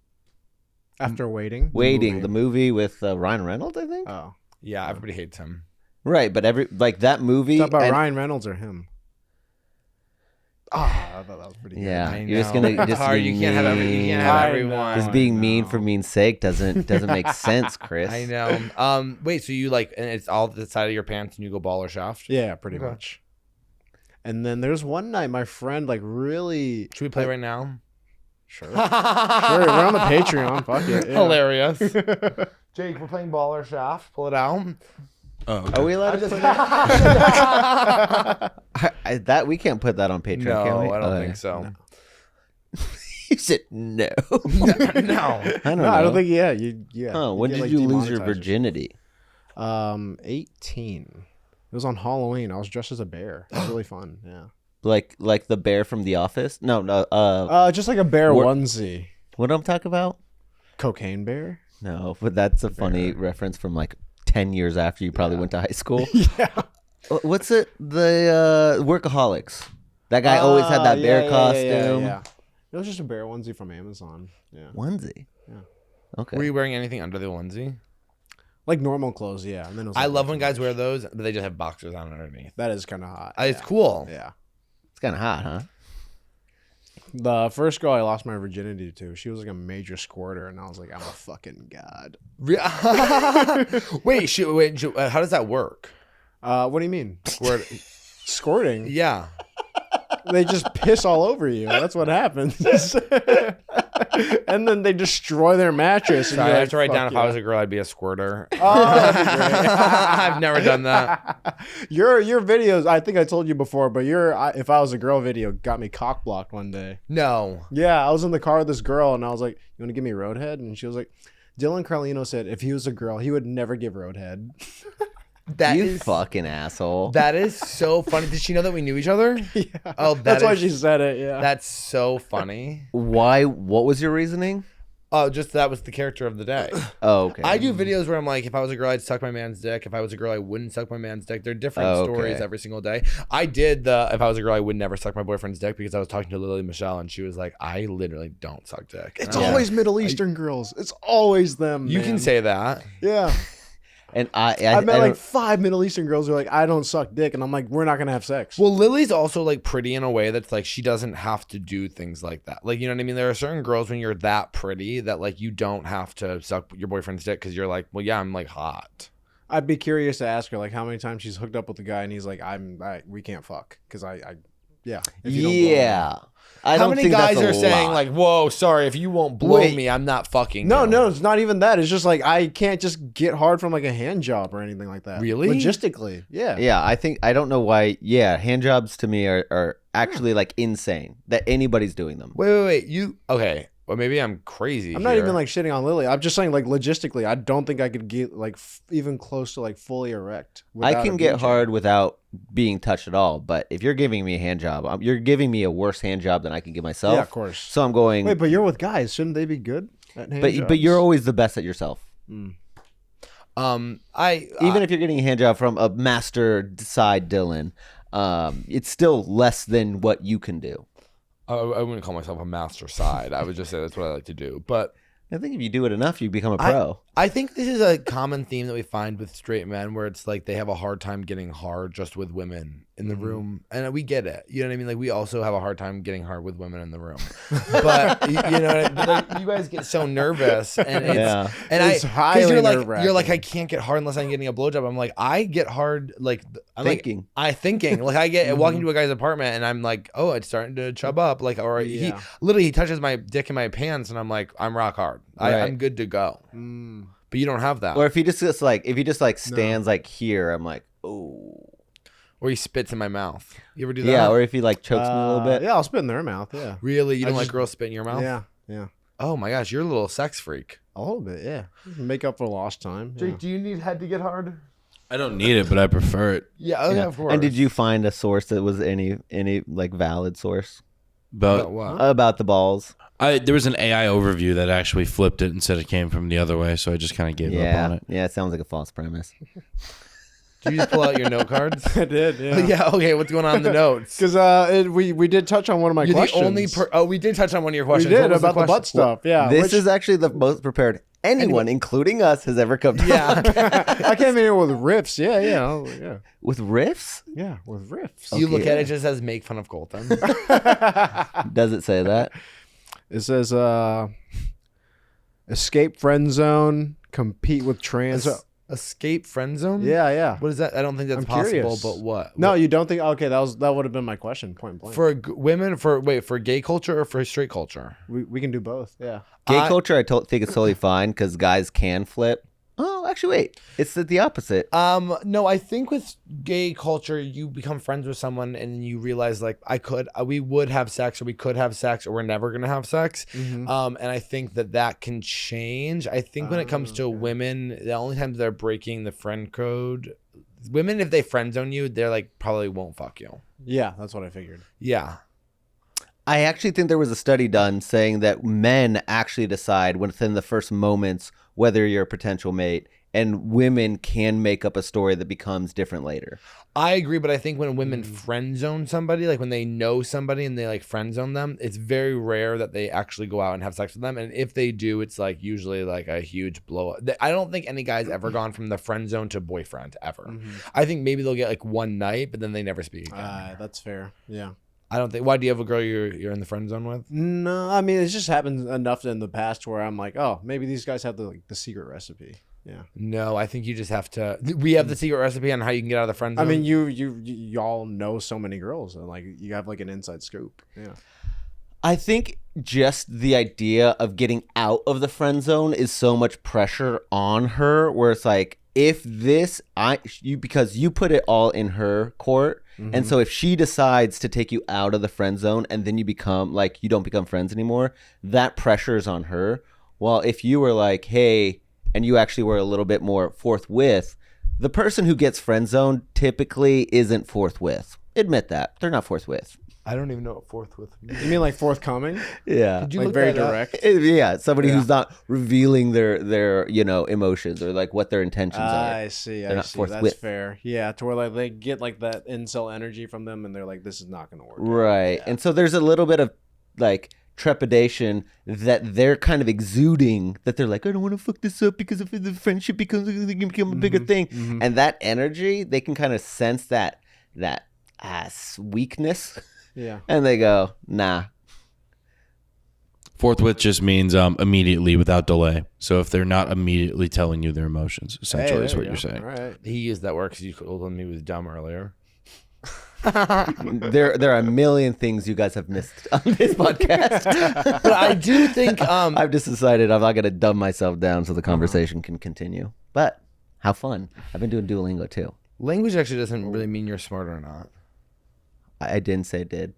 After waiting. Waiting, the movie with Ryan Reynolds, I think. Oh. Yeah, everybody hates him. Right, but that movie. Talk about and- Ryan Reynolds or him? I thought that was pretty good. Yeah, I you're just know. gonna It's just hard. be You can't have mean. you can't have I everyone. Just being mean know. for mean's sake doesn't make sense, Chris. I know. Wait. So you like, and it's all the side of your pants, and you go baller shaft. Yeah, pretty Okay. much. And then there's one night my friend like really Should we play right now? sure. Sure, we're on the Patreon. Fuck it. Yeah. Hilarious. Jake, we're playing baller shaft. Pull it out. Oh, okay. Are we allowed to put that? We can't put that on Patreon, No, can we? I don't Okay. think so. You said no. No. I don't know. No, I don't think. Yeah, yeah. Huh, when get, did like, you lose your demonetized. virginity? 18. It was on Halloween. I was dressed as a bear. It was really fun. Yeah. Like the bear from The Office? No. Just like a bear What- onesie. What I'm talking about? Cocaine bear. No, but that's a funny reference from like 10 years after you probably went to high school. Yeah. What's it? The Workaholics. That guy always had that bear costume. Yeah. It was just a bear onesie from Amazon. Yeah. Onesie. Yeah. Okay. Were you wearing anything under the onesie? Like normal clothes. Yeah. And then it was I like love when guys wear those, but they just have boxers on underneath. That is kind of hot. It's yeah. cool. Yeah. It's kind of hot, huh? The first girl I lost my virginity to, she was like a major squirter, and I was like, I'm a fucking god. Wait, how does that work? What do you mean? Squirt. Squirting? Yeah. They just piss all over you. That's what happens. And then they destroy their mattress. And Sorry, you're I like, have to write down "Fuck if I yeah." was a girl, I'd be a squirter. Oh, that'd be great. I've never done that. Your videos, I think I told you before, but if I was a girl video got me cock blocked one day. No. Yeah, I was in the car with this girl, and I was like, "You want to give me roadhead?" And she was like, "Dylan Carlino said if he was a girl, he would never give roadhead." That You is fucking asshole. that is so funny. Did she know that we knew each other? Yeah, Oh, that's why she said it. Yeah, That's so funny. Why? What was your reasoning? Oh, just that was the character of the day. Oh, okay. I do videos where I'm like, if I was a girl, I'd suck my man's dick. If I was a girl, I wouldn't suck my man's dick. They're different Oh, okay. stories every single day. I did if I was a girl, I would never suck my boyfriend's dick because I was talking to Lily Michelle and she was like, I literally don't suck dick. And it's I was always like, Middle Eastern girls. It's always them. You man. can say that. yeah. And I met don't- like 5 Middle Eastern girls who are like, I don't suck dick, and I'm like, we're not gonna have sex. Well, Lily's also like pretty in a way that's like she doesn't have to do things like that. Like, you know what I mean? There are certain girls when you're that pretty that like you don't have to suck your boyfriend's dick because you're like, well, yeah, I'm like hot. I'd be curious to ask her like how many times she's hooked up with a guy and he's like, we can't fuck because yeah. If you don't blow me. yeah. I How don't many think guys that's are a saying lot. like, whoa, sorry, if you won't blow Wait. me, I'm not fucking No, you. no, it's not even that. It's just like I can't just get hard from like a hand job or anything like that. Really? Logistically, yeah. Yeah, I don't know why. Yeah, hand jobs to me are actually like insane that anybody's doing them. Wait. You okay? Well, maybe I'm crazy. I'm not here. even like shitting on Lily. I'm just saying like logistically, I don't think I could get like even close to like fully erect. I without can a get BJ. hard without being touched at all, but if you're giving me a hand job, you're giving me a worse hand job than I can give myself. Yeah, of course. So I'm going. Wait, but you're with guys. Shouldn't they be good at hand but jobs? you're always the best at yourself. I Even if you're getting a hand job from a master side Dylan, it's still less than what you can do. I wouldn't call myself a master side. I would just say that's what I like to do. But I think if you do it enough, you become a pro. I think this is a common theme that we find with straight men where it's like they have a hard time getting hard just with women in the room. And we get it. You know what I mean? Like we also have a hard time getting hard with women in the room. But you know what I mean? Like, you guys get so nervous and it's Yeah. and It's highly you're nerve-wracking. like I can't get hard unless I'm getting a blowjob. I'm like I get hard like I'm Thinking. like I get walking to a guy's apartment and I'm like, oh, it's starting to chub up, like, or Yeah. he touches my dick in my pants and I'm like, I'm rock hard. Right. I'm good to go. But you don't have that. Or if he just stands like here, I'm like, oh. Or he spits in my mouth. You ever do that? Yeah, or if he like chokes me a little bit. Yeah, I'll spit in their mouth. Yeah. Really? You I don't like just- girls spit in your mouth? Yeah. Oh my gosh, you're a little sex freak. A little bit. Yeah. Make up for lost time. Yeah. Do you need head to get hard? I don't need it, but I prefer it. Yeah, okay, Yeah. of course. And did you find a source that was any like valid source About But what? about the balls? there was an AI overview that actually flipped it and said it came from the other way, so I just kind of gave up Yeah, on it. yeah. It sounds like a false premise. Did you just pull out your note cards? I did. Yeah. Yeah, okay, what's going on in the notes? Because we did touch on one of my You're questions. the only we did touch on one of your we questions. did What was about the butt question? stuff. Yeah. This which- is actually the most prepared anyone, including us, has ever come to. Yeah. I came in here with riffs. Yeah. With riffs? Yeah, with riffs. You look Okay. at it, it just says make fun of Colton. Does it say that? It says escape friend zone, compete with trans. Escape friend zone? Yeah. What is that? I don't think that's I'm possible, curious. but what? No, you don't think? Okay, that would have been my question. Point blank. For women, for gay culture or for straight culture? we can do both. Yeah. Gay culture, think it's totally fine because guys can flip. Oh, actually, wait. It's the opposite. No, I think with gay culture, you become friends with someone and you realize like we would have sex or we could have sex or we're never gonna have sex. Mm-hmm. And I think that can change. I think when it comes to women, the only time they're breaking the friend code, women if they friend zone you, they're like probably won't fuck you. Yeah, that's what I figured. Yeah. I actually think there was a study done saying that men actually decide within the first moments whether you're a potential mate, and women can make up a story that becomes different later. I agree, but I think when women friend zone somebody, like when they know somebody and they like friend zone them, it's very rare that they actually go out and have sex with them. And if they do, it's like usually like a huge blow up. I don't think any guy's ever gone from the friend zone to boyfriend ever. I think maybe they'll get like one night, but then they never speak again. That's fair. Yeah. I don't think. Why do you have a girl you're in the friend zone with? No, I mean, it's just happened enough in the past where I'm like, oh, maybe these guys have the secret recipe. Yeah. No, I think you just have to. We have the secret recipe on how you can get out of the friend zone. I mean, y'all know so many girls, and like you have like an inside scoop. Yeah. I think just the idea of getting out of the friend zone is so much pressure on her, where it's like, if because you put it all in her court. And so if she decides to take you out of the friend zone and then you become like, you don't become friends anymore, that pressure is on her. While if you were like, hey, and you actually were a little bit more forthwith, the person who gets friend zoned typically isn't forthwith. Admit that. They're not forthwith. I don't even know what forthwith means. You mean like forthcoming? Yeah. Did you Like look very that up? direct? Yeah, somebody who's not revealing their emotions or like what their intentions are. I see. They're I not see. That's forthwith. fair. Yeah, to where like they get like that incel energy from them, and they're like, "This is not going to work." Right. And so there's a little bit of like trepidation that they're kind of exuding, that they're like, I don't want to fuck this up because if the friendship becomes a bigger thing. And that energy, they can kind of sense that weakness. Yeah. And they go, nah. Forthwith just means immediately, without delay. So if they're not immediately telling you their emotions, essentially is what you're saying. All right. He used that word because you told him he was dumb earlier. There are a million things you guys have missed on this podcast. But I do think I've just decided I'm not going to dumb myself down so the conversation can continue. But how fun. I've been doing Duolingo too. language actually doesn't really mean you're smart or not. I didn't say it did.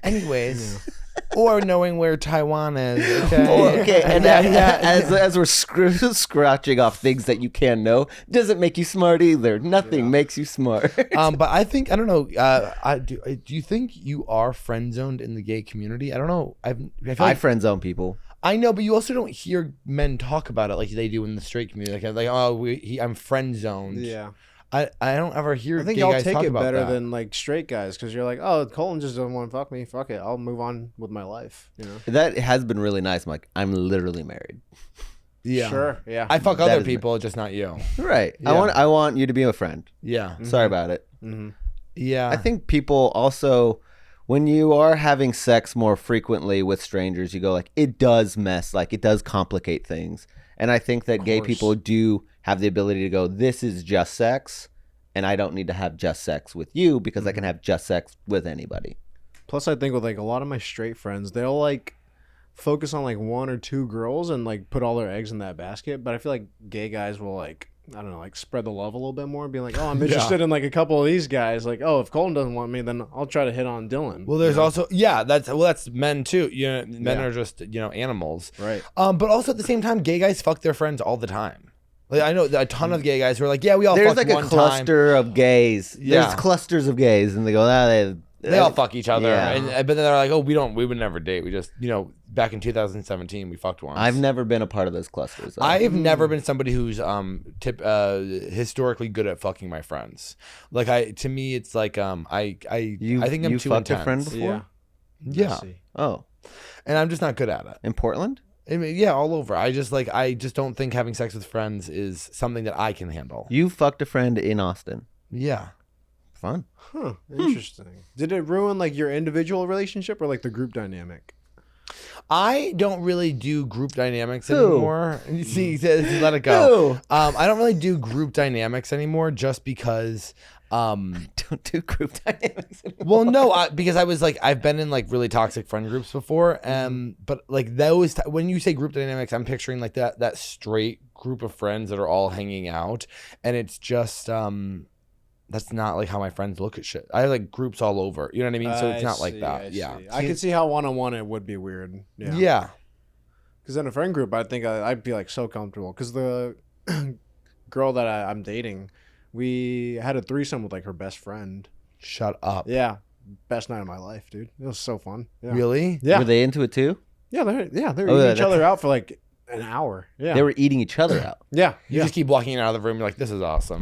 Anyways, or knowing where Taiwan is. Okay. Okay, and as we're scratching off things that you can know, doesn't make you smart either. Nothing makes you smart. But I think I don't know. Do you think you are friend zoned in the gay community? I don't know. I feel like, friend zone people. I know, but you also don't hear men talk about it like they do in the straight community. Like oh, I'm friend zoned. Yeah. I don't ever hear. I think gay y'all guys take talk it about better that. than like straight guys because you're like, oh, Colton just doesn't want to fuck me. Fuck it, I'll move on with my life. You know. That has been really nice. I'm like, I'm literally married. Yeah, Sure. Yeah. I fuck That other is people, just not you. Right. Yeah. I want you to be a friend. Yeah, Sorry about it. Mm-hmm. yeah. I think people also, when you are having sex more frequently with strangers, you go like, it does complicate things. And I think that gay people do have the ability to go, this is just sex, and I don't need to have just sex with you because I can have just sex with anybody. Plus, I think with like a lot of my straight friends, they'll like focus on like one or two girls and like put all their eggs in that basket. But I feel like gay guys will like, I don't know, like spread the love a little bit more and be like, oh, I'm interested in like a couple of these guys. Like, oh, if Colton doesn't want me, then I'll try to hit on Dylan. Well, there's also that's men too. You know, men Yeah. are just animals. Right. But also at the same time, gay guys fuck their friends all the time. Like I know a ton of gay guys who are like, yeah, we all There's fucked like a one time. cluster of gays. Yeah. There's clusters of gays, and they go, They all fuck each other, Yeah. but then they're like, oh, we would never date. We just, back in 2017, we fucked once. I've never been a part of those clusters. I've never been somebody who's historically good at fucking my friends. Like to me, it's like I think I'm too fucked intense. a friend before? Yeah, I see. Oh, and I'm just not good at it. in Portland? I mean, yeah, all over. I just don't think having sex with friends is something that I can handle. You fucked a friend in Austin. Yeah. Fun. Huh. Interesting. Did it ruin like your individual relationship or like the group dynamic? I don't really do group dynamics Who? anymore. You see, let it go. Who? I don't really do group dynamics anymore just because Don't do group dynamics anymore. well, no, because I was like, I've been in like really toxic friend groups before, but like those, when you say group dynamics, I'm picturing like that straight group of friends that are all hanging out, and it's just that's not like how my friends look at shit. I have like groups all over, you know what I mean? So it's not like that. Yeah, I can see how one-on-one it would be weird. Yeah. yeah. Because in a friend group, I think I'd be like so comfortable. Because the girl that I'm dating, we had a threesome with like her best friend. Shut up. Yeah, best night of my life, dude. It was so fun. Yeah. Really? Yeah. Were they into it too? Yeah, they're Oh, eating yeah, each other out for like an hour. Yeah. They were eating each other out. Yeah. You just keep walking out of the room. You're like, this is awesome.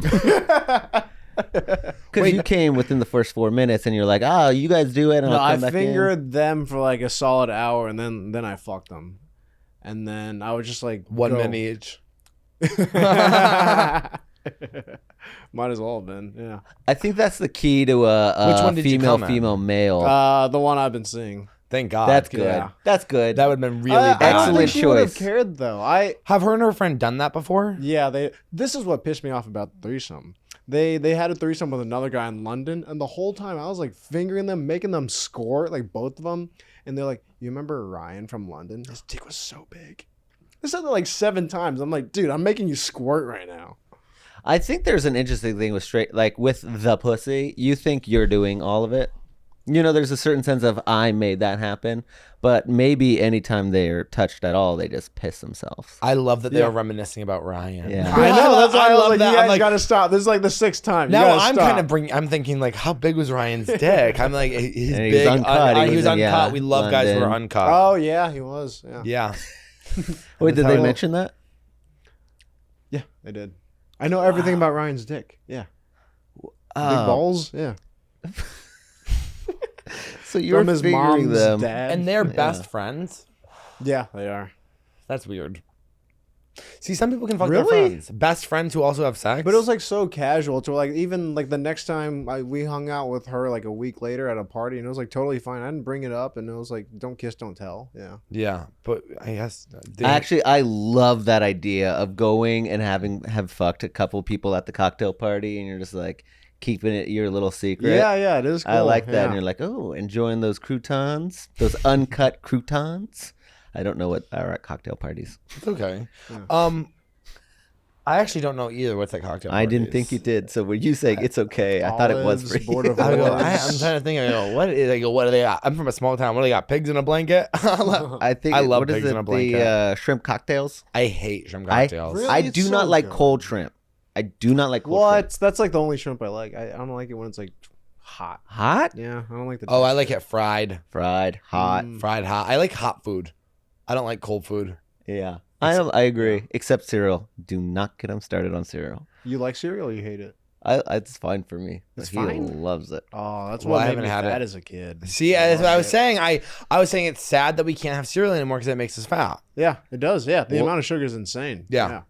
Because you came within the first 4 minutes and you're like, oh, you guys do it. And No, I'll I come back in. fingered them for like a solid hour, and then I fucked them, and then I was just like One go. man each. Might as well have been. Yeah. I think that's the key to a Which one did you come at? female male. The one I've been seeing. Thank God. That's good. yeah. That's good. That would have been really I bad. don't think Excellent she would have choice. cared though. Have her and her friend done that before? Yeah, this is what pissed me off about the threesome. They had a threesome with another guy in London, and the whole time I was like fingering them, making them score, like both of them. And they're like, "You remember Ryan from London? His dick was so big." They said that like 7 times. I'm like, dude, I'm making you squirt right now. I think there's an interesting thing with straight, like with the pussy. You think you're doing all of it. There's a certain sense of I made that happen, but maybe anytime they're touched at all, they just piss themselves. I love that they Yeah. are reminiscing about Ryan. Yeah. I know. That's why I was like, that. you I'm guys like, gotta stop. This is like the 6th time. You now gotta I'm stop. kind of I'm thinking like, how big was Ryan's dick? I'm like, he's And he big. was uncut. He He was was in, uncut. yeah, We love guys who are London. uncut. Oh yeah, he was. Yeah. Yeah. Wait, did how they it- mention that? Yeah, they did. I know everything about Ryan's dick. Yeah. Big balls. Yeah. So you're from his figuring mom's them. dad. And they're best friends. Yeah, they are. That's weird. See, some people can fuck Really? their friends. Best friends who also have sex. But it was like so casual to like even like the next time we hung out with her like a week later at a party and it was like totally fine. I didn't bring it up and it was like don't kiss, don't tell. Yeah. yeah, but I guess I love that idea of going and have fucked a couple people at the cocktail party, and you're just like keeping it your little secret. Yeah, it is cool. I like that. Yeah. And you're like, oh, enjoying those croutons, those uncut croutons. I don't know what are at cocktail parties. it's okay. I actually don't know either what's that cocktail. I didn't think you did. So were you saying it's okay? I thought it was Olives, for you. Board of I'm Olives. trying to think. I go, what is? I go, what do they got? I'm from a small town. What do they got? Pigs in a blanket. I think I love what is pigs in it, a blanket. the shrimp cocktails. I hate shrimp cocktails. Really? I It's do so not like good. cold shrimp. I do not like cold What? shrimp. That's like the only shrimp I like. I don't like it when it's like hot. Hot, Yeah, I don't like the. Oh, I like it fried, fried, hot. fried hot. I like hot food. I don't like cold food. Yeah, I agree. Except cereal. Do not get him started on cereal. You like cereal? Or you hate it? It's fine for me. It's he fine? loves it. Oh, that's Well, I what made haven't me had fat it. as a kid. See, that's what I was saying. I was saying it's sad that we can't have cereal anymore because it makes us fat. Yeah, it does. Yeah, the Well- amount of sugar is insane. Yeah.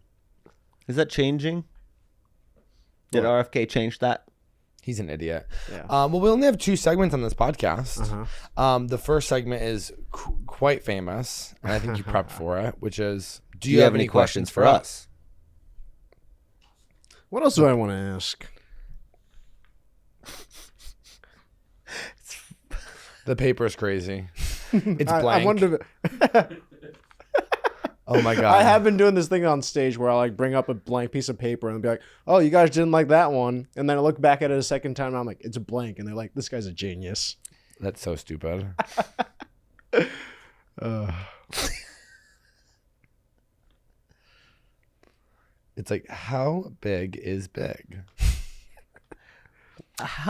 Is that changing? Did What? RFK change that? He's an idiot. Yeah. Well, we only have 2 segments on this podcast. Uh-huh. The first segment is quite famous, and I think you prepped for it, which is, Do you have any questions for us? What else do I want to ask? The paper is crazy. It's I blank. wonder. Oh my god. I have been doing this thing on stage where I like bring up a blank piece of paper and be like, "Oh, you guys didn't like that one," and then I look back at it a second time and I'm like, "It's a blank," and they're like, "This guy's a genius." That's so stupid. It's like, how big is big?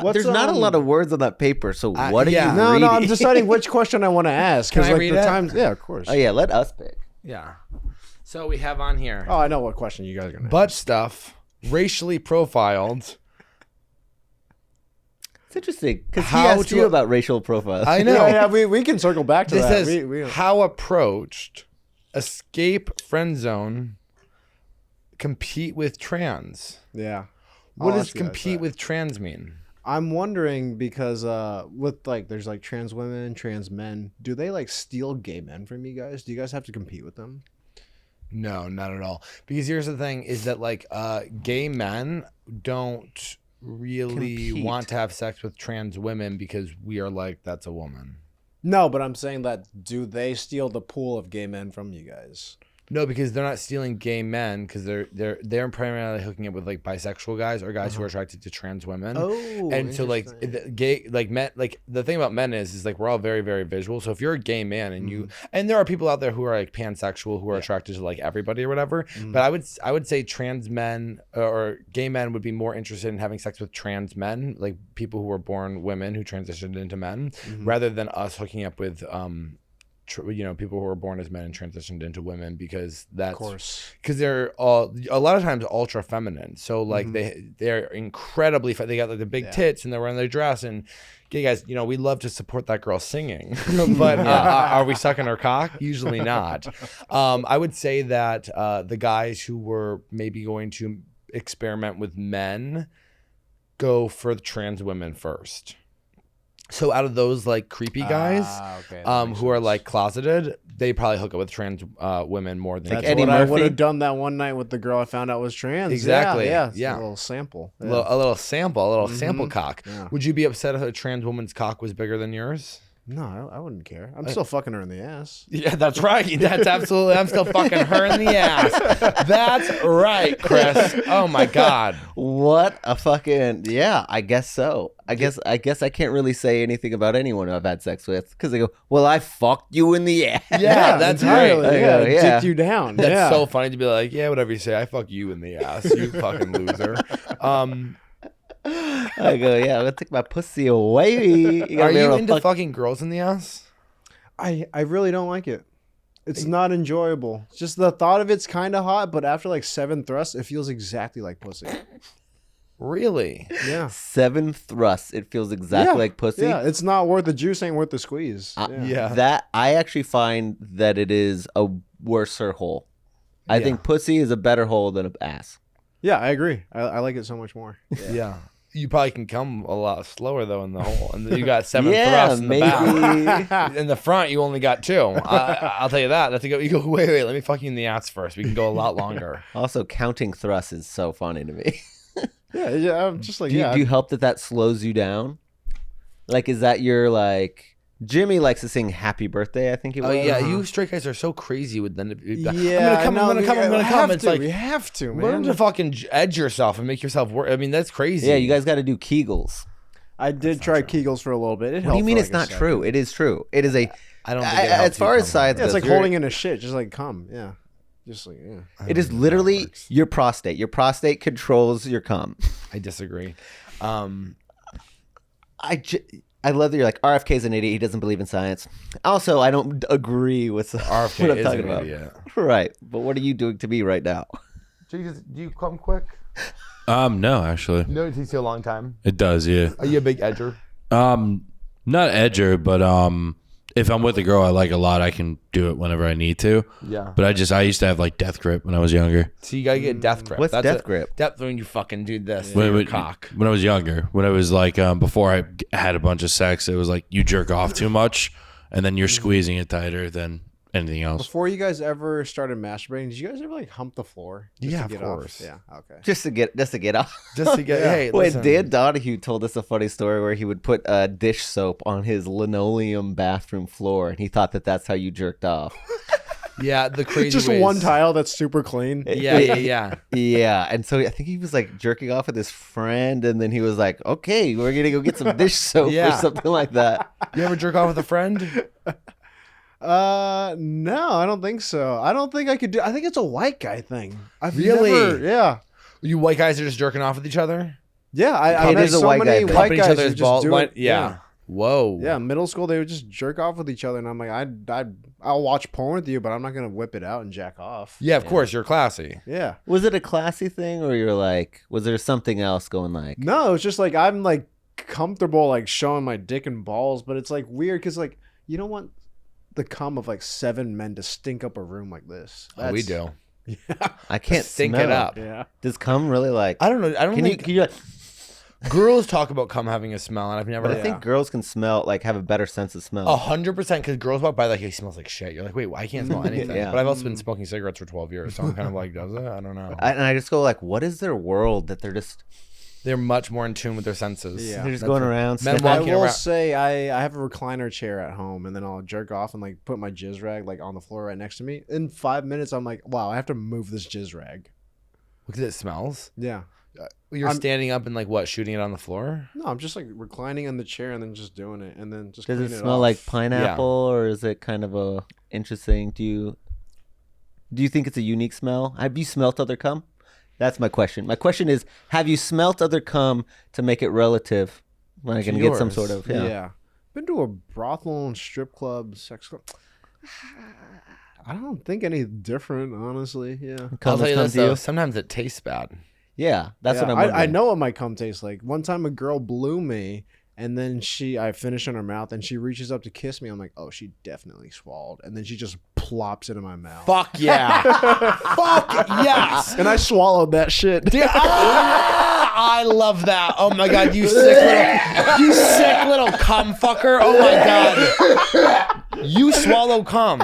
What's, There's not a lot of words on that paper, so what are yeah. you No, reading? no, I'm deciding which question I want to ask Can because I like read the it? times. Yeah, of course. Oh yeah, let us pick. Yeah. So we have on here Oh, I know what question you guys are gonna. butt stuff, racially profiled. It's interesting because he How asked to- you about racial profiles. I know. Yeah, we can circle back to This that. says We how approached, escape friend zone, compete with trans. yeah. What I'll does ask you guys compete that. with trans mean? I'm wondering because with like there's like trans women, trans men. Do they like steal gay men from you guys? Do you guys have to compete with them? No, not at all. Because here's the thing: is that like gay men don't really Compete. want to have sex with trans women because we are like, that's a woman. No, but I'm saying that do they steal the pool of gay men from you guys? No, because they're not stealing gay men because they're primarily hooking up with like bisexual guys or guys who are attracted to trans women. Oh, and so like the gay like men like the thing about men is like we're all very very visual. So if you're a gay man and you and there are people out there who are like pansexual who are attracted to like everybody or whatever. But I would say trans men or gay men would be more interested in having sex with trans men, like people who were born women who transitioned into men, rather than us hooking up with people who were born as men and transitioned into women because that's Of course. because they're all a lot of times ultra feminine. So like they're incredibly they got like the big tits and they're wearing their dress and gay guys, we love to support that girl singing, but are we sucking her cock? Usually not. I would say that the guys who were maybe going to experiment with men go for the trans women first. So out of those like creepy guys, okay, who are like closeted, they probably hook up with trans women more than Like That's Eddie what I Murphy? would have done that one night with the girl I found out was trans. Exactly, Yeah. It's yeah. A little sample. a little sample cock. Yeah. Would you be upset if a trans woman's cock was bigger than yours? No, I wouldn't care. I'm still fucking her in the ass. Yeah, that's right. That's absolutely. I'm still fucking her in the ass. That's right, Chris. Oh my god. What a fucking I guess so. I guess I can't really say anything about anyone I've had sex with because they go, "Well, I fucked you in the ass." Yeah, that's entirely. right. Yeah, Yeah. dick you down. That's yeah. so funny to be like, yeah, whatever you say. I fuck you in the ass. You fucking loser. I go, "Yeah, I'm gonna take my pussy away." You Are you into fucking girls in the ass? I really don't like it. It's not enjoyable. Just the thought of it's kind of hot, but after like 7 thrusts, it feels exactly like pussy. Really? Yeah. 7 thrusts. It feels exactly like pussy. Yeah, it's not worth the juice, ain't worth the squeeze. Yeah. That I actually find that it is a worser hole. I think pussy is a better hole than an ass. Yeah, I agree. I like it so much more. Yeah. You probably can come a lot slower though in the hole, and then you got 7 Yeah, thrusts in the back. In the front, you only got 2. I'll tell you that. That's you go. Wait. Let me fuck you in the ass first. We can go a lot longer. Also, counting thrusts is so funny to me. Yeah. I'm just like, do you help that slows you down? Like, is that your like? Jimmy likes to sing "Happy Birthday." I think he was. Oh yeah, you straight guys are so crazy with them. Yeah, I'm gonna come. It's like you have to, man. learn to fucking edge yourself and make yourself work. I mean, that's crazy. Yeah, you guys got to do Kegels. I did try Kegels for a little bit. What do you mean it's not true? It is true. It is a. I don't think as far as science Yeah, it's goes, like holding in a shit, just like cum. Yeah, just like It is literally your prostate. Your prostate controls your cum. I disagree. I love that you're like, RFK's an idiot. He doesn't believe in science. Also, I don't agree with RFK what I'm is talking an about. idiot. Right. But what are you doing to me right now? Jesus, do you come quick? No, actually, No, it takes you a long time. it does. Yeah. Are you a big edger? Not edger, but if I'm with a girl I like a lot, I can do it whenever I need to. Yeah. But I used to have like death grip when I was younger. So you gotta get death grip. What's That's death grip? Death when you fucking do this. When, With your cock. when I was younger, when I was like before I had a bunch of sex, it was like you jerk off too much, and then you're squeezing it tighter than anything else. Before you guys ever started masturbating, did you guys ever like hump the floor? Just Yeah, to of get course. Off? Yeah, okay. Just to get off. Just to get. Hey, Wait, listen. Dan Donahue told us a funny story where he would put dish soap on his linoleum bathroom floor, and he thought that that's how you jerked off. Yeah, the crazy. Just ways. one tile that's super clean. Yeah. Yeah, and so I think he was like jerking off with his friend, and then he was like, "Okay, we're gonna go get some dish soap Yeah. or something like that." You ever jerk off with a friend? No, I don't think so. I don't think I could do. I think it's a white guy thing. I've Really? never, yeah. You white guys are just jerking off with each other? Yeah, I It met is a so white many guy thing. white Pumping each guys who other's just balls. do it. Yeah. Whoa. Yeah, middle school they would just jerk off with each other, and I'm like, I'll watch porn with you, but I'm not gonna whip it out and jack off. Yeah, of course. You're classy. Yeah. Was it a classy thing, or you're like, was there something else going like? No, it's just like I'm like comfortable like showing my dick and balls, but it's like weird because like you don't want the cum of like 7 men to stink up a room like this. Oh, we do. I can't Stink smell it up. Yeah. Does cum really like? I don't know. I don't Can you? think Can you like, girls talk about cum having a smell, and I've never. but I think girls can smell, like, have a better sense of smell. 100% because girls walk by like, he smells like shit. You're like, wait, I can't smell anything. Yeah. But I've also been smoking cigarettes for 12 years, so I'm kind of like, does it? I don't know. And I just go like, what is their world that they're just They're much more in tune with their senses. Yeah. they're just going around? Men sniffing? I walking will around. say I have a recliner chair at home, and then I'll jerk off and like put my jizz rag like on the floor right next to me. In 5 minutes, I'm like, wow, I have to move this jizz rag. Because it smells. Yeah. You're standing up and like what, shooting it on the floor? No, I'm just like reclining on the chair and then just doing it, and then just Does clean it it smell off. like pineapple, or is it kind of a interesting? Do you think it's a unique smell? Have you smelt other cum? That's my question. My question is, have you smelt other cum to make it relative? When I can get some yours. sort of Yeah. Been to a brothel and strip club, sex club. I don't think any different, honestly. Yeah. Cum I'll tell has you come this to you? though, sometimes it tastes bad. Yeah, that's what I'm I wondering. know what my cum tastes like. One time a girl blew me, and then I finished in her mouth, and she reaches up to kiss me. I'm like, oh, she definitely swallowed. And then she just plops it in my mouth. Fuck yeah. Fuck yes. And I swallowed that shit. Dude, I love that. Oh my god, you sick little cum fucker. Oh my god. You swallow cum.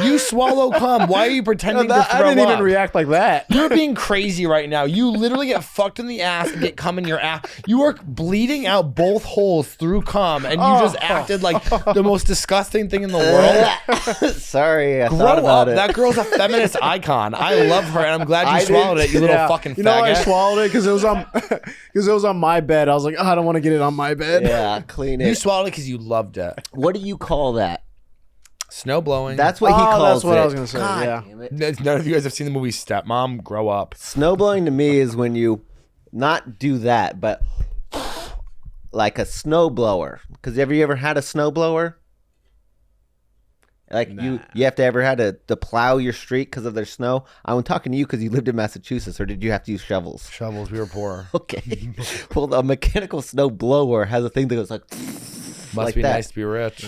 You swallow cum. Why are you pretending to throw I didn't up? even react like that. You're being crazy right now. You literally get fucked in the ass and get cum in your ass. You are bleeding out both holes through cum, and you just acted like the most disgusting thing in the world. Sorry, I Grow thought about up. it. That girl's a feminist icon. I love her, and I'm glad you swallowed it, you little fucking faggot. You know why I swallowed it? Because it was on my bed. I was like, oh, I don't want to get it on my bed. Yeah, clean it. You swallowed it because you loved it. What do you call that? Snowblowing. That's what he calls that's what it. I was gonna say. God Yeah. damn it. None of you guys have seen the movie Stepmom. Grow up. Snowblowing to me is when you not do that, but like a snowblower. Because have you ever had a snowblower? Like you have to ever had to plow your street because of their snow? I'm talking to you because you lived in Massachusetts, or did you have to use shovels? Shovels. We were poor. Okay. Well, a mechanical snow blower has a thing that goes like. Must like be that. nice to be rich.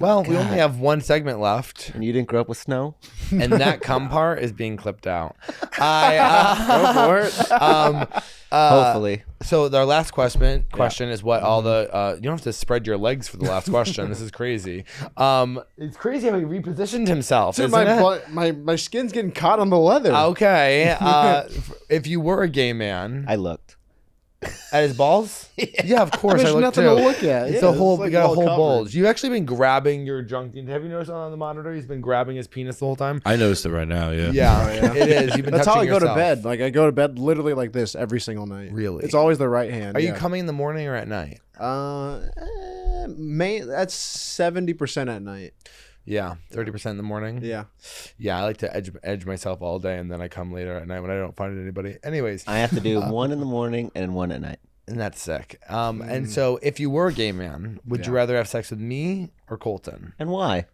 Well, we only have one segment left, And you didn't grow up with snow? and that cum part is being clipped out. Go for it. Hopefully. So our last question is what all the you don't have to spread your legs for the last question. This is crazy. It's crazy how he repositioned himself. Dude, Isn't it? my skin's getting caught on the leather. Okay. If you were a gay man, I looked. at his balls, yeah, of course. There's I look nothing too. to look at. It's Yeah, a whole. like You got a well whole covered. bulge. You've actually been grabbing your junk. Have you noticed on the monitor? He's been grabbing his penis the whole time. I noticed it right now. Yeah. Yeah, it is. You've been That's how I touching go to yourself. bed. Like I go to bed literally like this every single night. Really? It's always the right hand. Are you yeah. coming in the morning or at night? That's 70% at night. Yeah, 30% in the morning. Yeah. Yeah, I like to edge myself all day, and then I come later at night when I don't find anybody. Anyways, I have to do one in the morning and one at night. and that's sick. And so, if you were a gay man, would you rather have sex with me or Colton? And why?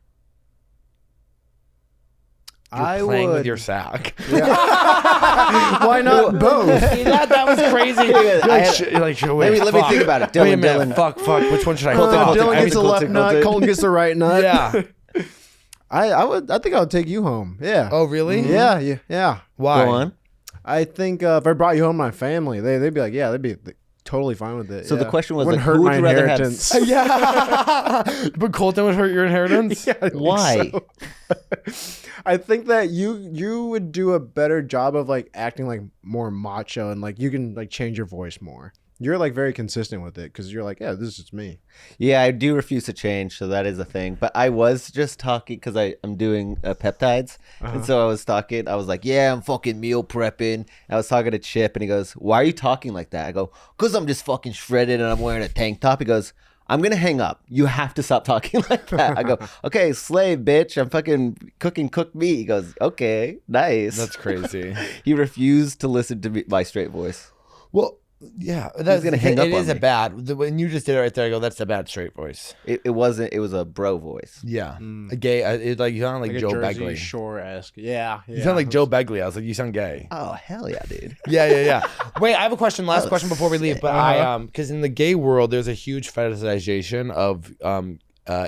You're playing with your sack. Why not both? See, that was crazy. You're like, wait, Let me fuck. think about it. Wait a Dylan, minute. Dylan. Fuck. Which one should I Colton, fuck? Colton, Dylan I gets the mean, left Colton, nut. Colton. Colton gets the right nut. Yeah. I think I would take you home. Yeah. Oh, really? Yeah. Why? Go on. I think if I brought you home, my family, they'd be like, yeah, they'd be totally fine with it. So the yeah. question was, Wouldn't like, hurt who would my you rather have inheritance. Yeah. But Colton would hurt your inheritance? Yeah, I think Why? so. I think that you would do a better job of like acting like more macho and like you can like change your voice more. You're like very consistent with it because you're like, yeah, this is me. Yeah, I do refuse to change, so that is a thing. But I was just talking because I'm doing peptides, and so I was talking. I was like, "Yeah, I'm fucking meal prepping." I was talking to Chip, and he goes, "Why are you talking like that?" I go, "Cause I'm just fucking shredded, and I'm wearing a tank top." He goes, "I'm gonna hang up. You have to stop talking like that." I go, "Okay, slave, bitch. I'm fucking cooking cooked meat." He goes, "Okay, nice." That's crazy. He refused to listen to my straight voice. Well, yeah. That's gonna hang up It on is a me. bad. When you just did it right there, I go, that's a bad straight voice. It wasn't. It was a bro voice. Yeah. A gay. Like you sound like, Like Joe a Jersey Begley. Shore-esque. Yeah. You sound like Joe Begley. I was like, you sound gay. Oh hell yeah, dude. Yeah. Wait, I have a question. Last question before we leave. But I because in the gay world, there's a huge fetishization of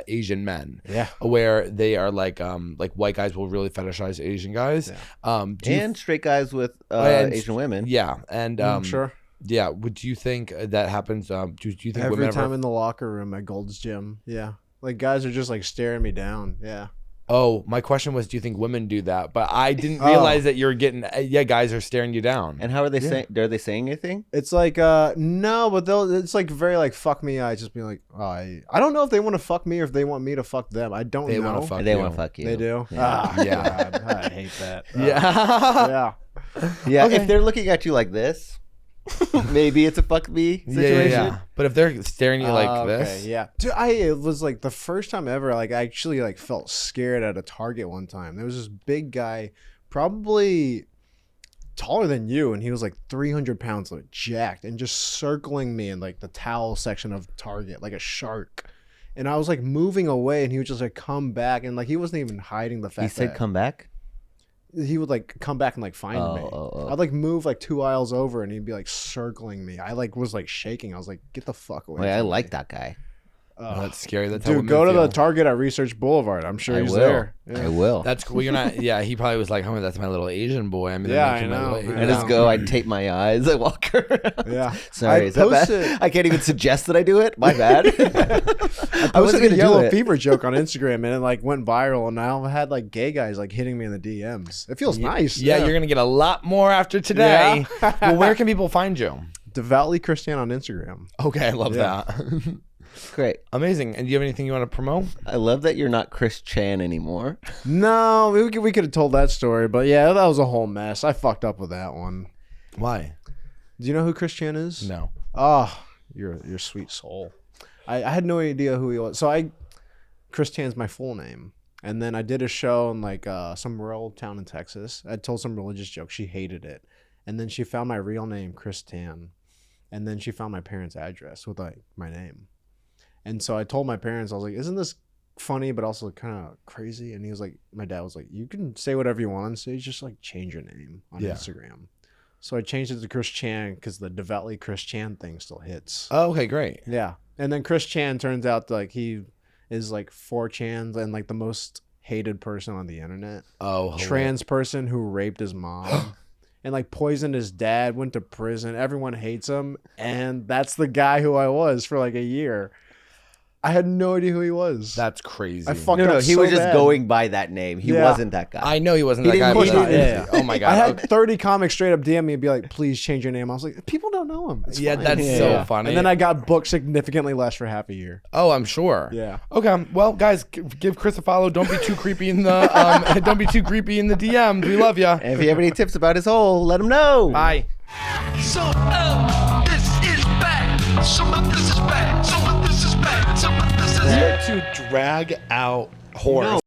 Asian men. Yeah. Where they are like white guys will really fetishize Asian guys. Do you And straight guys with and- Asian women. yeah, and Sure. yeah. Would you think that happens? Do you think Every women time ever? in the locker room at Gold's Gym. Yeah. Like guys are just like staring me down. Yeah. Oh, my question was, do you think women do that? But I didn't realize that you're getting. Yeah, guys are staring you down. And how are they saying? Are they saying anything? It's like no, but it's like very like fuck me. I just be like, oh, I don't know if they want to fuck me or if they want me to fuck them. I don't They know. want to fuck. They you. want to fuck you. They do. Yeah. Yeah. God, I hate that. Yeah. Yeah. Yeah. Okay. If they're looking at you like this, maybe it's a fuck me situation. Yeah. But if they're staring at you like Okay, this, yeah. Dude, it was like the first time ever. Like I actually like felt scared at a Target one time. There was this big guy, probably taller than you, and he was like 300 pounds, like jacked, and just circling me in like the towel section of Target like a shark. And I was like moving away, and he would just like come back, and like he wasn't even hiding the fact He said, that "Come back." he would like come back and like find me. Oh. I'd like move like 2 aisles over, and he'd be like circling me. I like was like shaking. I was like, get the fuck away. Wait, I from like me. that guy. oh, that's scary. That's how Dude, women go to feel. the Target at Research Boulevard. I'm sure I he's will. there. I will. That's cool. You're not. Yeah, he probably was like, "Oh, that's my little Asian boy." I mean, Yeah, that makes I him my know. little- I I just know. go. I tape my eyes. I walk around. Yeah. Sorry, I is that bad? posted- I can't even suggest that I do it. My bad. I was wasn't a gonna do yellow it. fever joke on Instagram, and it like went viral. And now I've had like gay guys like hitting me in the DMs. It feels nice. Yeah, you're gonna get a lot more after today. Yeah. Well, where can people find you? Devoutly Christian on Instagram. Okay, I love Yeah. that. Great. Amazing. And do you have anything you want to promote? I love that you're not Chris Chan anymore. No, we could have told that story, but yeah, that was a whole mess. I fucked up with that one. Why? Do you know who Chris Chan is? No. Oh, you're sweet soul. I had no idea who he was. So Chris Chan's my full name. And then I did a show in like some rural town in Texas. I told some religious joke. She hated it. And then she found my real name, Chris Tan. And then she found my parents' address with like my name. And so I told my parents, I was like, isn't this funny, but also kind of crazy. And he was like, my dad was like, you can say whatever you want on stage, just like change your name on Instagram. So I changed it to Chris Chan because the devoutly Chris Chan thing still hits. Oh, okay, great. Yeah. And then Chris Chan turns out like he is like 4chan's and like the most hated person on the internet. Oh, trans person who raped his mom and like poisoned his dad, went to prison. Everyone hates him. And that's the guy who I was for like a year. I had no idea who he was. That's crazy. I fucked No, up he so was just bad. going by that name. He wasn't that guy. I know he wasn't that didn't guy. push but- it. Yeah. Oh my god. I had 30 comics straight up DM me and be like, please change your name. I was like, people don't know him. It's Yeah, fine. that's so funny. And then I got booked significantly less for half a year. Oh, I'm sure. Yeah. Okay. Well, guys, give Chris a follow. Don't be too creepy in the don't be too creepy in the DMs. We love ya. And if you have any tips about his hole, let him know. Bye. So, this is back. Some of this is back. Some of this is back. Some of this is To drag out whores.